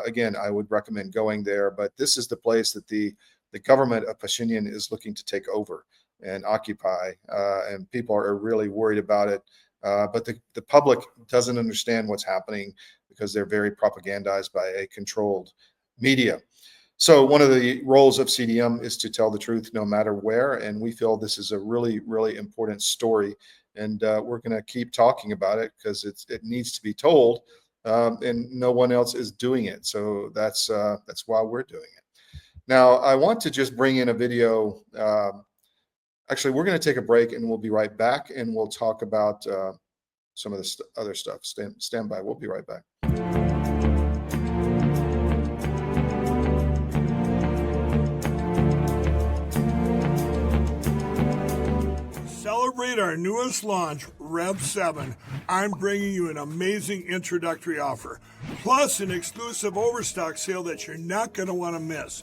Again, I would recommend going there, but this is the place that the government of Pashinyan is looking to take over and occupy, and people are really worried about it. But the public doesn't understand what's happening because they're very propagandized by a controlled media. So one of the roles of CDM is to tell the truth no matter where, and we feel this is a really, really important story, and we're going to keep talking about it because it needs to be told, and no one else is doing it. So that's why we're doing it. Now, I want to just bring in a video. Actually, we're going to take a break, and we'll be right back, and we'll talk about some of the other stuff. Stand by. We'll be right back. Celebrate our newest launch, Rev 7. I'm bringing you an amazing introductory offer, plus an exclusive overstock sale that you're not going to want to miss.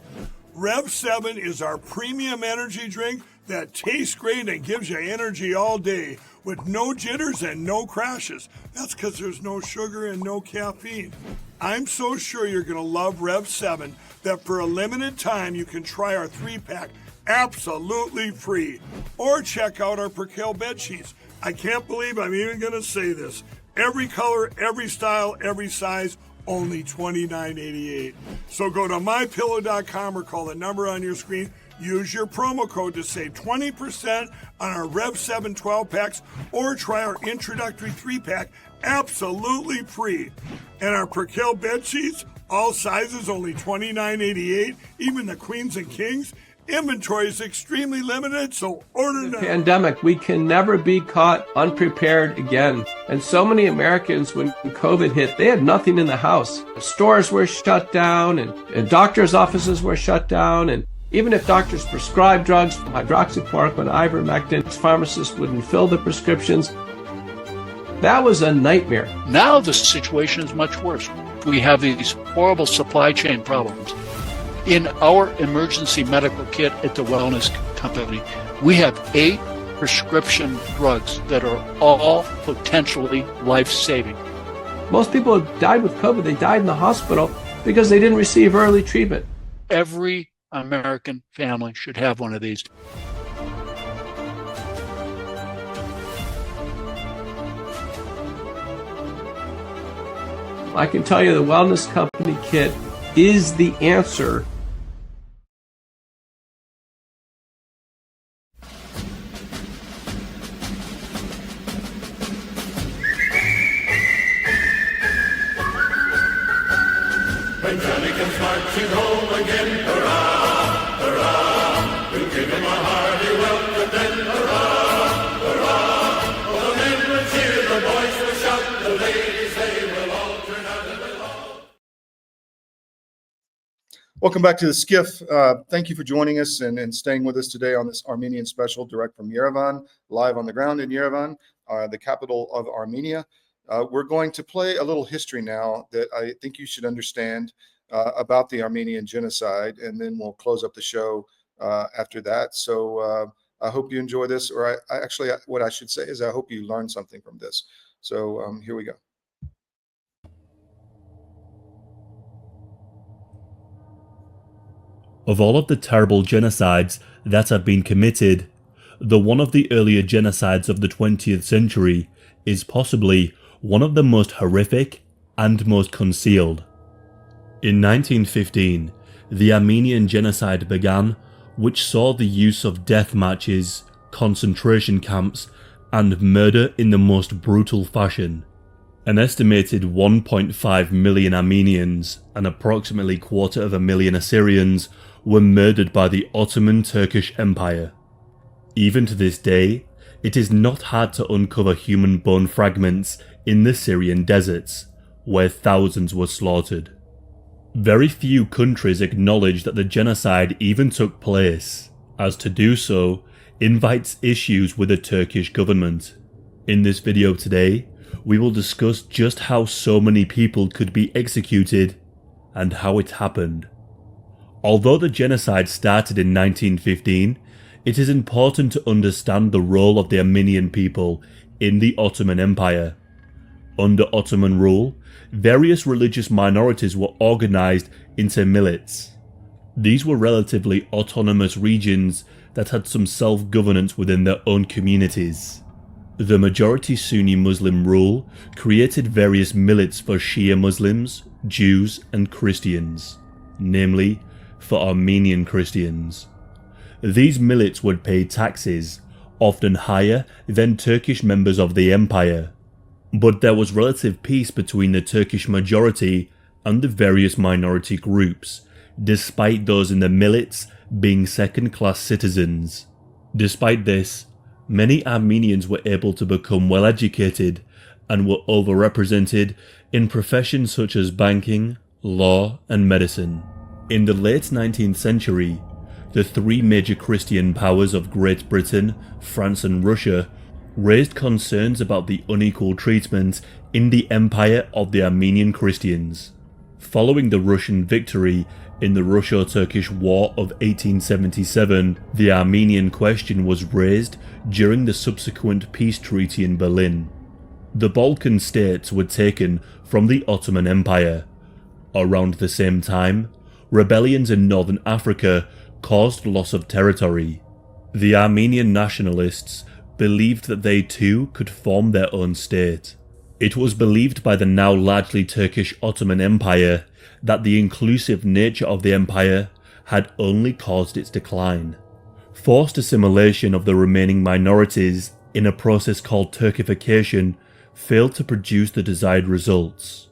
Rev 7 is our premium energy drink that tastes great and gives you energy all day with no jitters and no crashes. That's because there's no sugar and no caffeine. I'm so sure you're going to love Rev 7 that for a limited time you can try our 3-pack absolutely free. Or check out our Percale bed sheets. I can't believe I'm even going to say this. Every color, every style, every size, only $29.88. So go to mypillow.com or call the number on your screen. Use your promo code to save 20% on our Rev 7 12-packs or try our introductory 3-pack absolutely free. And our Percale bed sheets, all sizes, only $29.88, even the queens and kings. Inventory is extremely limited, so order now. Pandemic, we can never be caught unprepared again. And so many Americans, when COVID hit, they had nothing in the house. Stores were shut down, and doctors' offices were shut down, and even if doctors prescribed drugs, hydroxychloroquine, ivermectin, pharmacists wouldn't fill the prescriptions. That was a nightmare. Now the situation is much worse. We have these horrible supply chain problems. In our emergency medical kit at the Wellness Company, we have 8 prescription drugs that are all potentially life-saving. Most people who died with COVID, they died in the hospital because they didn't receive early treatment. Every American family should have one of these. I can tell you the Wellness Company kit is the answer. Welcome back to the SCIF. Thank you for joining us and staying with us today on this Armenian special direct from Yerevan, live on the ground in Yerevan, the capital of Armenia. We're going to play a little history now that I think you should understand about the Armenian genocide, and then we'll close up the show after that. So I hope you enjoy this, or what I should say is I hope you learn something from this. So here we go. Of all of the terrible genocides that have been committed, the one of the earlier genocides of the 20th century is possibly one of the most horrific and most concealed. In 1915, the Armenian genocide began, which saw the use of death matches, concentration camps, and murder in the most brutal fashion. An estimated 1.5 million Armenians and approximately 250,000 Assyrians were murdered by the Ottoman Turkish Empire. Even to this day, it is not hard to uncover human bone fragments in the Syrian deserts, where thousands were slaughtered. Very few countries acknowledge that the genocide even took place, as to do so invites issues with the Turkish government. In this video today, we will discuss just how so many people could be executed and how it happened. Although the genocide started in 1915, it is important to understand the role of the Armenian people in the Ottoman Empire. Under Ottoman rule, various religious minorities were organized into millets. These were relatively autonomous regions that had some self-governance within their own communities. The majority Sunni Muslim rule created various millets for Shia Muslims, Jews and Christians, namely for Armenian Christians. These millets would pay taxes, often higher than Turkish members of the empire, but there was relative peace between the Turkish majority and the various minority groups, despite those in the millets being second-class citizens. Despite this, many Armenians were able to become well-educated and were overrepresented in professions such as banking, law and medicine. In the late 19th century, the three major Christian powers of Great Britain, France and Russia raised concerns about the unequal treatment in the empire of the Armenian Christians. Following the Russian victory in the Russo-Turkish War of 1877, the Armenian question was raised during the subsequent peace treaty in Berlin. The Balkan states were taken from the Ottoman Empire. Around the same time, rebellions in northern Africa caused loss of territory. The Armenian nationalists believed that they too could form their own state. It was believed by the now largely Turkish Ottoman Empire that the inclusive nature of the empire had only caused its decline. Forced assimilation of the remaining minorities in a process called Turkification failed to produce the desired results.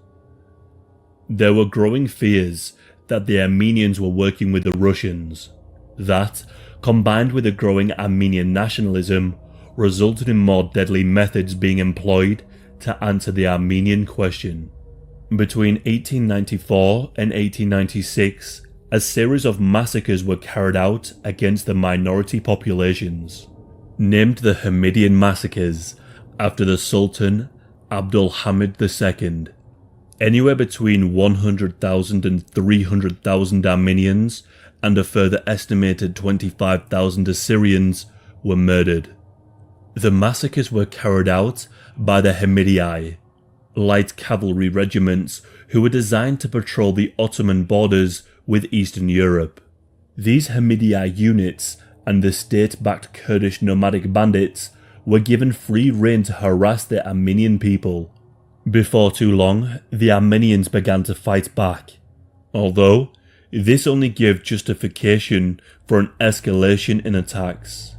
There were growing fears that the Armenians were working with the Russians. That, combined with a growing Armenian nationalism, resulted in more deadly methods being employed to answer the Armenian question. Between 1894 and 1896, a series of massacres were carried out against the minority populations. Named the Hamidian Massacres after the Sultan Abdul Hamid II, anywhere between 100,000 and 300,000 Armenians and a further estimated 25,000 Assyrians were murdered. The massacres were carried out by the Hamidii, light cavalry regiments who were designed to patrol the Ottoman borders with Eastern Europe. These Hamidii units and the state-backed Kurdish nomadic bandits were given free rein to harass the Armenian people. Before too long, the Armenians began to fight back, although this only gave justification for an escalation in attacks.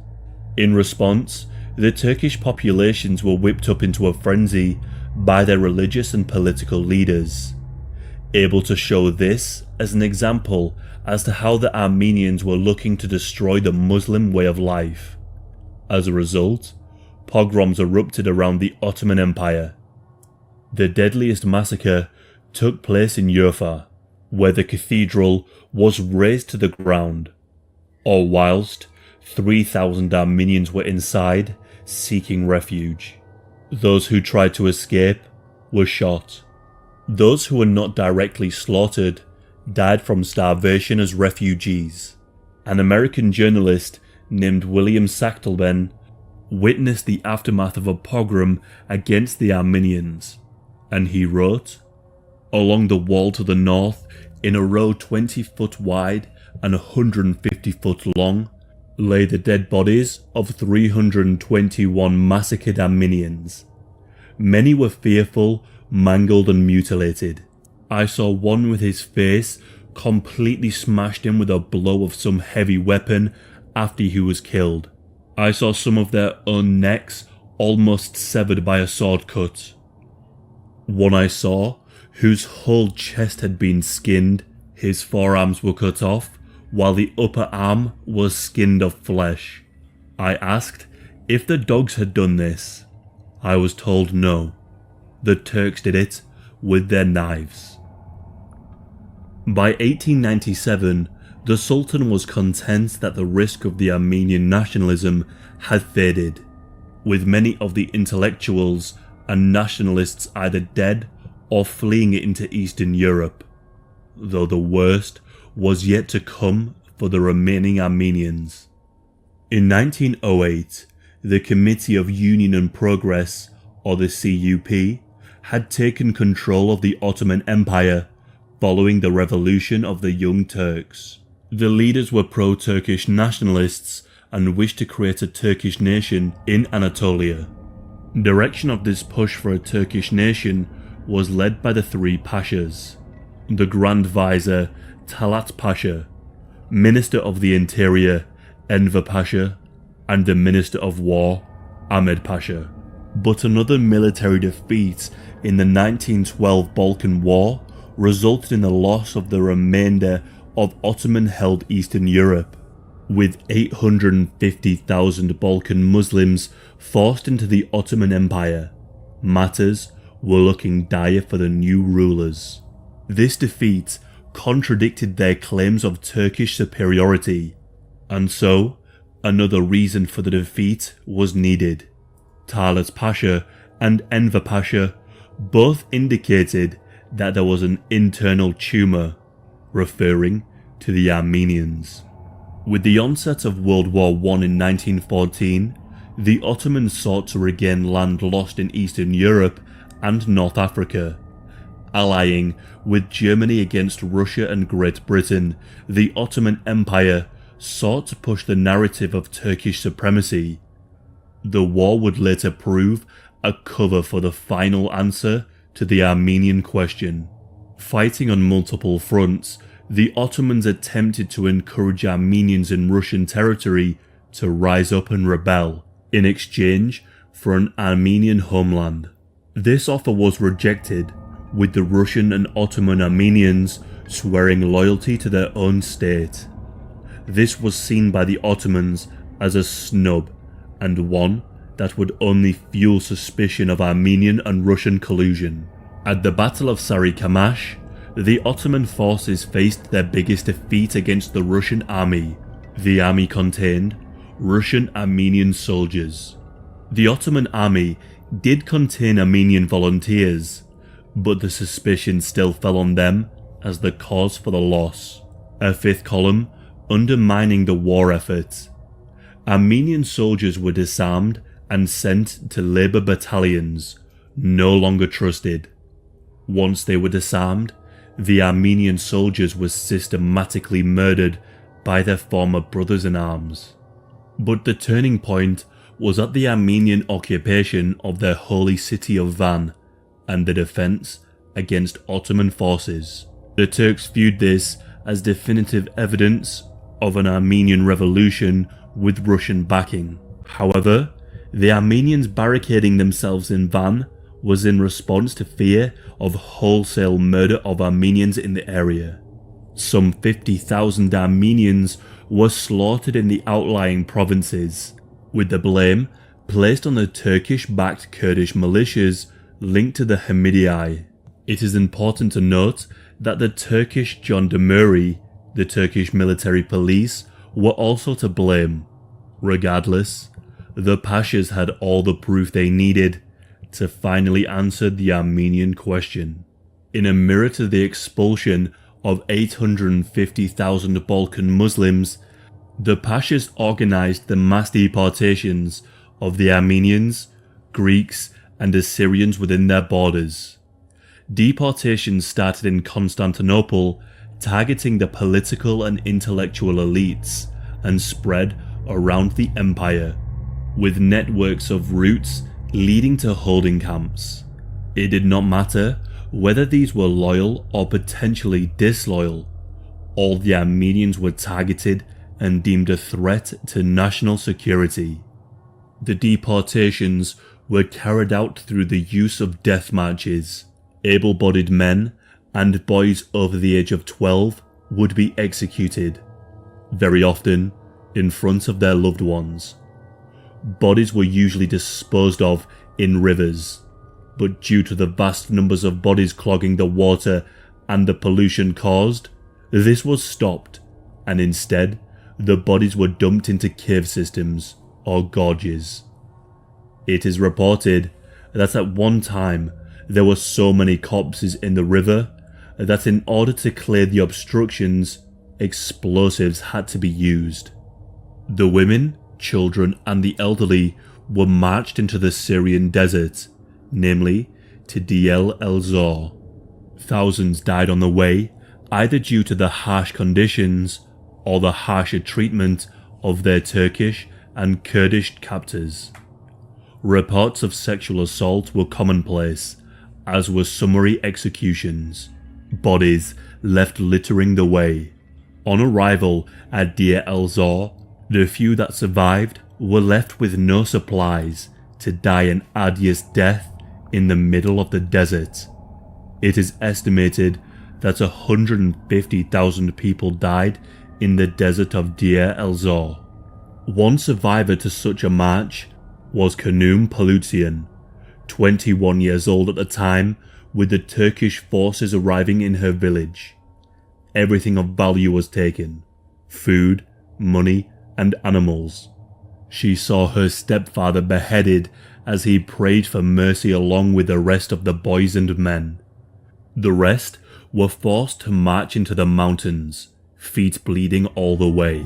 In response, the Turkish populations were whipped up into a frenzy by their religious and political leaders, able to show this as an example as to how the Armenians were looking to destroy the Muslim way of life. As a result, pogroms erupted around the Ottoman Empire. The deadliest massacre took place in Yerevan, where the cathedral was razed to the ground. All whilst 3,000 Armenians were inside, seeking refuge. Those who tried to escape were shot. Those who were not directly slaughtered died from starvation as refugees. An American journalist named William Sachtleben witnessed the aftermath of a pogrom against the Armenians, and he wrote, "Along the wall to the north, in a row 20 foot wide and 150 foot long, lay the dead bodies of 321 massacred Armenians. Many were fearful, mangled and mutilated. I saw one with his face completely smashed in with a blow of some heavy weapon after he was killed. I saw some of their own necks almost severed by a sword cut. One I saw, whose whole chest had been skinned, his forearms were cut off, while the upper arm was skinned of flesh. I asked if the dogs had done this. I was told no. The Turks did it with their knives." By 1897, the Sultan was content that the risk of the Armenian nationalism had faded, with many of the intellectuals and nationalists either dead or fleeing into Eastern Europe, though the worst was yet to come for the remaining Armenians. In 1908, the Committee of Union and Progress, or the CUP, had taken control of the Ottoman Empire following the revolution of the Young Turks. The leaders were pro-Turkish nationalists and wished to create a Turkish nation in Anatolia. Direction of this push for a Turkish nation was led by the three pashas: the Grand Vizier Talat Pasha, Minister of the Interior Enver Pasha, and the Minister of War Ahmed Pasha. But another military defeat in the 1912 Balkan War resulted in the loss of the remainder of Ottoman-held Eastern Europe. With 850,000 Balkan Muslims forced into the Ottoman Empire, matters were looking dire for the new rulers. This defeat contradicted their claims of Turkish superiority, and so another reason for the defeat was needed. Talat Pasha and Enver Pasha both indicated that there was an internal tumour, referring to the Armenians. With the onset of World War I in 1914, the Ottomans sought to regain land lost in Eastern Europe and North Africa. Allying with Germany against Russia and Great Britain, the Ottoman Empire sought to push the narrative of Turkish supremacy. The war would later prove a cover for the final answer to the Armenian question. Fighting on multiple fronts, the Ottomans attempted to encourage Armenians in Russian territory to rise up and rebel in exchange for an Armenian homeland. This offer was rejected, with the Russian and Ottoman Armenians swearing loyalty to their own state. This was seen by the Ottomans as a snub, and one that would only fuel suspicion of Armenian and Russian collusion. At the Battle of Sarikamash, the Ottoman forces faced their biggest defeat against the Russian army. The army contained Russian Armenian soldiers. The Ottoman army did contain Armenian volunteers, but the suspicion still fell on them as the cause for the loss. A fifth column undermining the war effort. Armenian soldiers were disarmed and sent to Labour battalions, no longer trusted. Once they were disarmed, the Armenian soldiers were systematically murdered by their former brothers-in-arms. But the turning point was at the Armenian occupation of their holy city of Van and the defence against Ottoman forces. The Turks viewed this as definitive evidence of an Armenian revolution with Russian backing. However, the Armenians barricading themselves in Van was in response to fear of wholesale murder of Armenians in the area. Some 50,000 Armenians were slaughtered in the outlying provinces, with the blame placed on the Turkish-backed Kurdish militias linked to the Hamidiyai. It is important to note that the Turkish gendarmerie, the Turkish military police, were also to blame. Regardless, the Pashas had all the proof they needed to finally answer the Armenian question. In a mirror to the expulsion of 850,000 Balkan Muslims, the Pashas organised the mass deportations of the Armenians, Greeks and Assyrians within their borders. Deportations started in Constantinople, targeting the political and intellectual elites, and spread around the empire, with networks of routes leading to holding camps. It did not matter whether these were loyal or potentially disloyal. All the Armenians were targeted and deemed a threat to national security. The deportations were carried out through the use of death marches. Able-bodied men and boys over the age of 12 would be executed, very often in front of their loved ones. Bodies were usually disposed of in rivers, but due to the vast numbers of bodies clogging the water and the pollution caused, this was stopped, and instead the bodies were dumped into cave systems or gorges. It is reported that at one time there were so many corpses in the river that in order to clear the obstructions, explosives had to be used. The women, children and the elderly were marched into the Syrian desert, namely to Deir el-Zor. Thousands died on the way, either due to the harsh conditions or the harsher treatment of their Turkish and Kurdish captors. Reports of sexual assault were commonplace, as were summary executions. Bodies left littering the way. On arrival at Deir el-Zor, the few that survived were left with no supplies to die an arduous death in the middle of the desert. It is estimated that 150,000 people died in the desert of Deir el-Zor. One survivor to such a march was Kanum Palutian, 21 years old at the time, with the Turkish forces arriving in her village. Everything of value was taken: food, money, and animals. She saw her stepfather beheaded as he prayed for mercy along with the rest of the boys and men. The rest were forced to march into the mountains, feet bleeding all the way.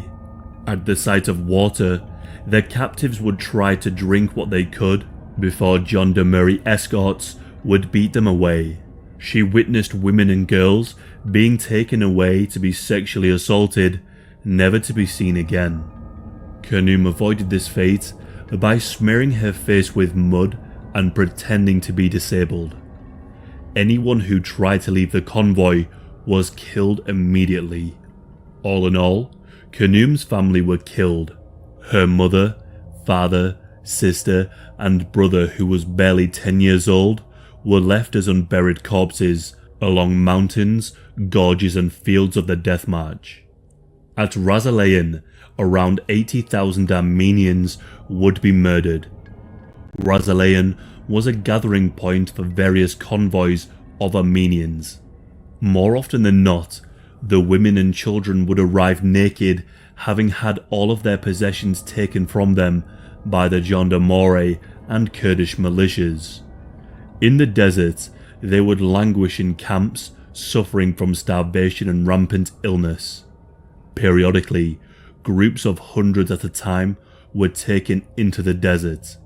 At the sight of water, the captives would try to drink what they could before gendarmerie escorts would beat them away. She witnessed women and girls being taken away to be sexually assaulted, never to be seen again. Kanum avoided this fate by smearing her face with mud and pretending to be disabled. Anyone who tried to leave the convoy was killed immediately. All in all, Kanum's family were killed. Her mother, father, sister, and brother, who was barely 10 years old, were left as unburied corpses along mountains, gorges, and fields of the Death March. At Ras Al Ain, around 80,000 Armenians would be murdered. Ras Al Ain was a gathering point for various convoys of Armenians. More often than not, the women and children would arrive naked, having had all of their possessions taken from them by the gendarmerie and Kurdish militias. In the desert, they would languish in camps, suffering from starvation and rampant illness. Periodically, groups of hundreds at a time were taken into the desert.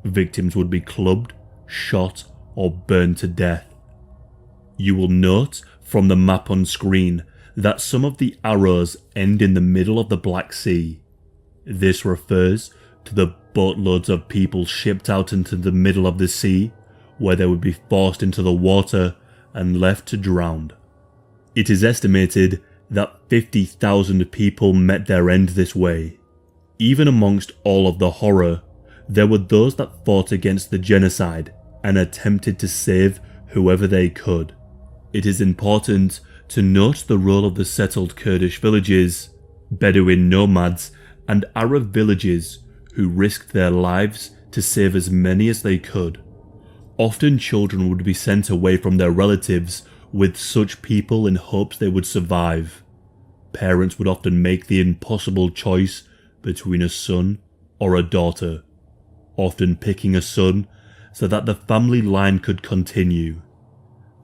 Victims would be clubbed, shot, or burned to death. You will note from the map on screen that some of the arrows end in the middle of the Black Sea. This refers to the boatloads of people shipped out into the middle of the sea, where they would be forced into the water and left to drown. It is estimated that 50,000 people met their end this way. Even amongst all of the horror, there were those that fought against the genocide and attempted to save whoever they could. It is important to note the role of the settled Kurdish villages, Bedouin nomads, and Arab villages who risked their lives to save as many as they could. Often children would be sent away from their relatives with such people in hopes they would survive. Parents would often make the impossible choice between a son or a daughter, often picking a son so that the family line could continue.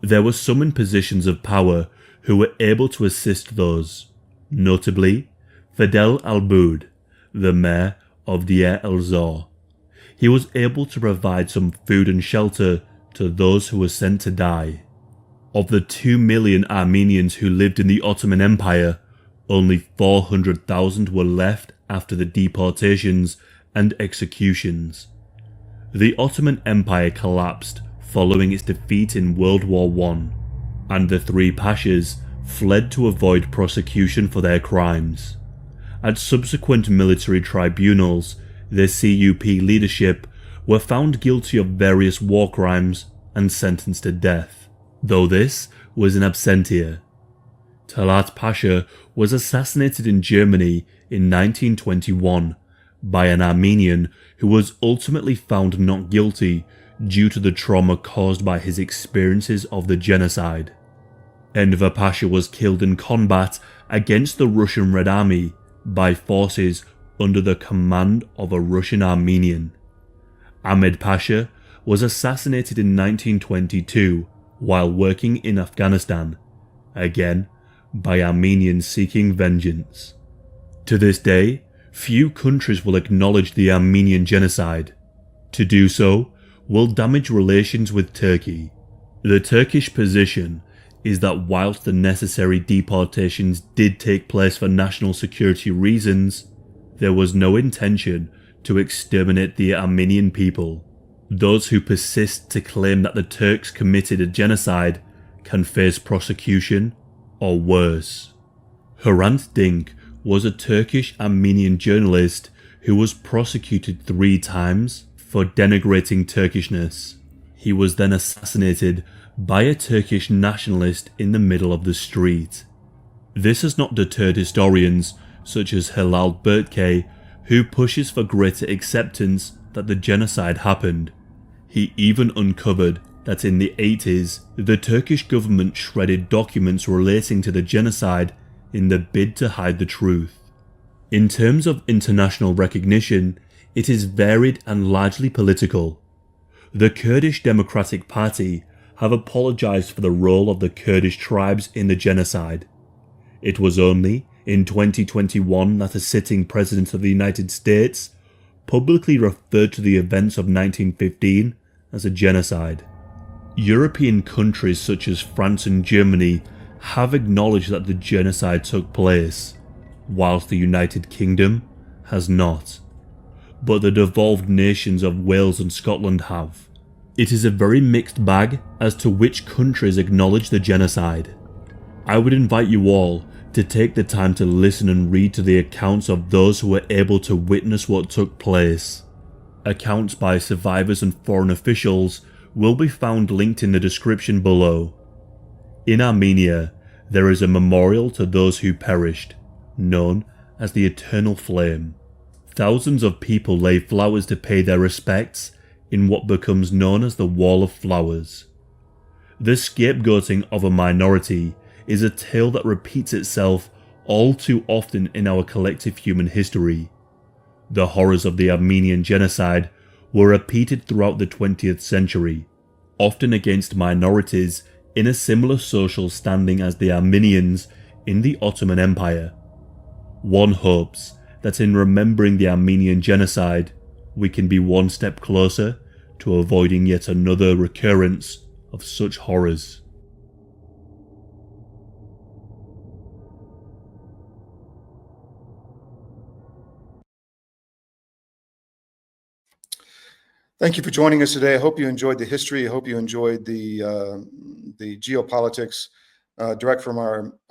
There were some in positions of power who were able to assist those, notably Fadel al-Boud, the mayor of Deir el-Zor. He was able to provide some food and shelter to those who were sent to die. Of the 2 million Armenians who lived in the Ottoman Empire, only 400,000 were left after the deportations and executions. The Ottoman Empire collapsed following its defeat in World War I, and the three pashas fled to avoid prosecution for their crimes. At subsequent military tribunals, the CUP leadership were found guilty of various war crimes and sentenced to death, though this was in absentia. Talat Pasha was assassinated in Germany in 1921 by an Armenian who was ultimately found not guilty due to the trauma caused by his experiences of the genocide. Enver Pasha was killed in combat against the Russian Red Army by forces under the command of a Russian Armenian. Ahmed Pasha was assassinated in 1922 while working in Afghanistan, again by Armenians seeking vengeance. To this day, few countries will acknowledge the Armenian genocide. To do so will damage relations with Turkey. The Turkish position is that whilst the necessary deportations did take place for national security reasons, there was no intention to exterminate the Armenian people. Those who persist to claim that the Turks committed a genocide can face prosecution or worse. Hrant Dink was a Turkish Armenian journalist who was prosecuted 3 times for denigrating Turkishness. He was then assassinated by a Turkish nationalist in the middle of the street. This has not deterred historians such as Hilal Bertkay, who pushes for greater acceptance that the genocide happened. He even uncovered that in the 80s, the Turkish government shredded documents relating to the genocide in the bid to hide the truth. In terms of international recognition, it is varied and largely political. The Kurdish Democratic Party have apologized for the role of the Kurdish tribes in the genocide. It was only in 2021 that a sitting president of the United States publicly referred to the events of 1915 as a genocide. European countries such as France and Germany have acknowledged that the genocide took place, whilst the United Kingdom has not. But the devolved nations of Wales and Scotland have. It is a very mixed bag as to which countries acknowledge the genocide. I would invite you all to take the time to listen and read to the accounts of those who were able to witness what took place. Accounts by survivors and foreign officials will be found linked in the description below. In Armenia, there is a memorial to those who perished, known as the Eternal Flame. Thousands of people lay flowers to pay their respects in what becomes known as the Wall of Flowers. The scapegoating of a minority is a tale that repeats itself all too often in our collective human history. The horrors of the Armenian genocide were repeated throughout the 20th century, often against minorities in a similar social standing as the Armenians in the Ottoman Empire. One hopes that in remembering the Armenian genocide, we can be one step closer to avoiding yet another recurrence of such horrors. Thank you for joining us today. I hope you enjoyed the history. I hope you enjoyed the geopolitics direct from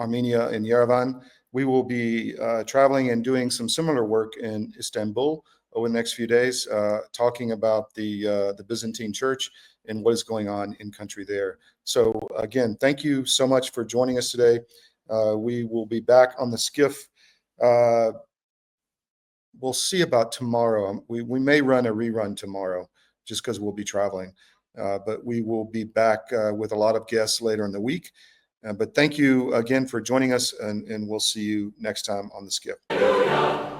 Armenia in Yerevan. We will be traveling and doing some similar work in Istanbul over the next few days, talking about the Byzantine Church and what is going on in country there. So again, thank you so much for joining us today. We will be back on the SCIF. We'll see about tomorrow. We may run a rerun tomorrow just because we'll be traveling. But we will be back with a lot of guests later in the week. But thank you again for joining us, and we'll see you next time on the SCIF.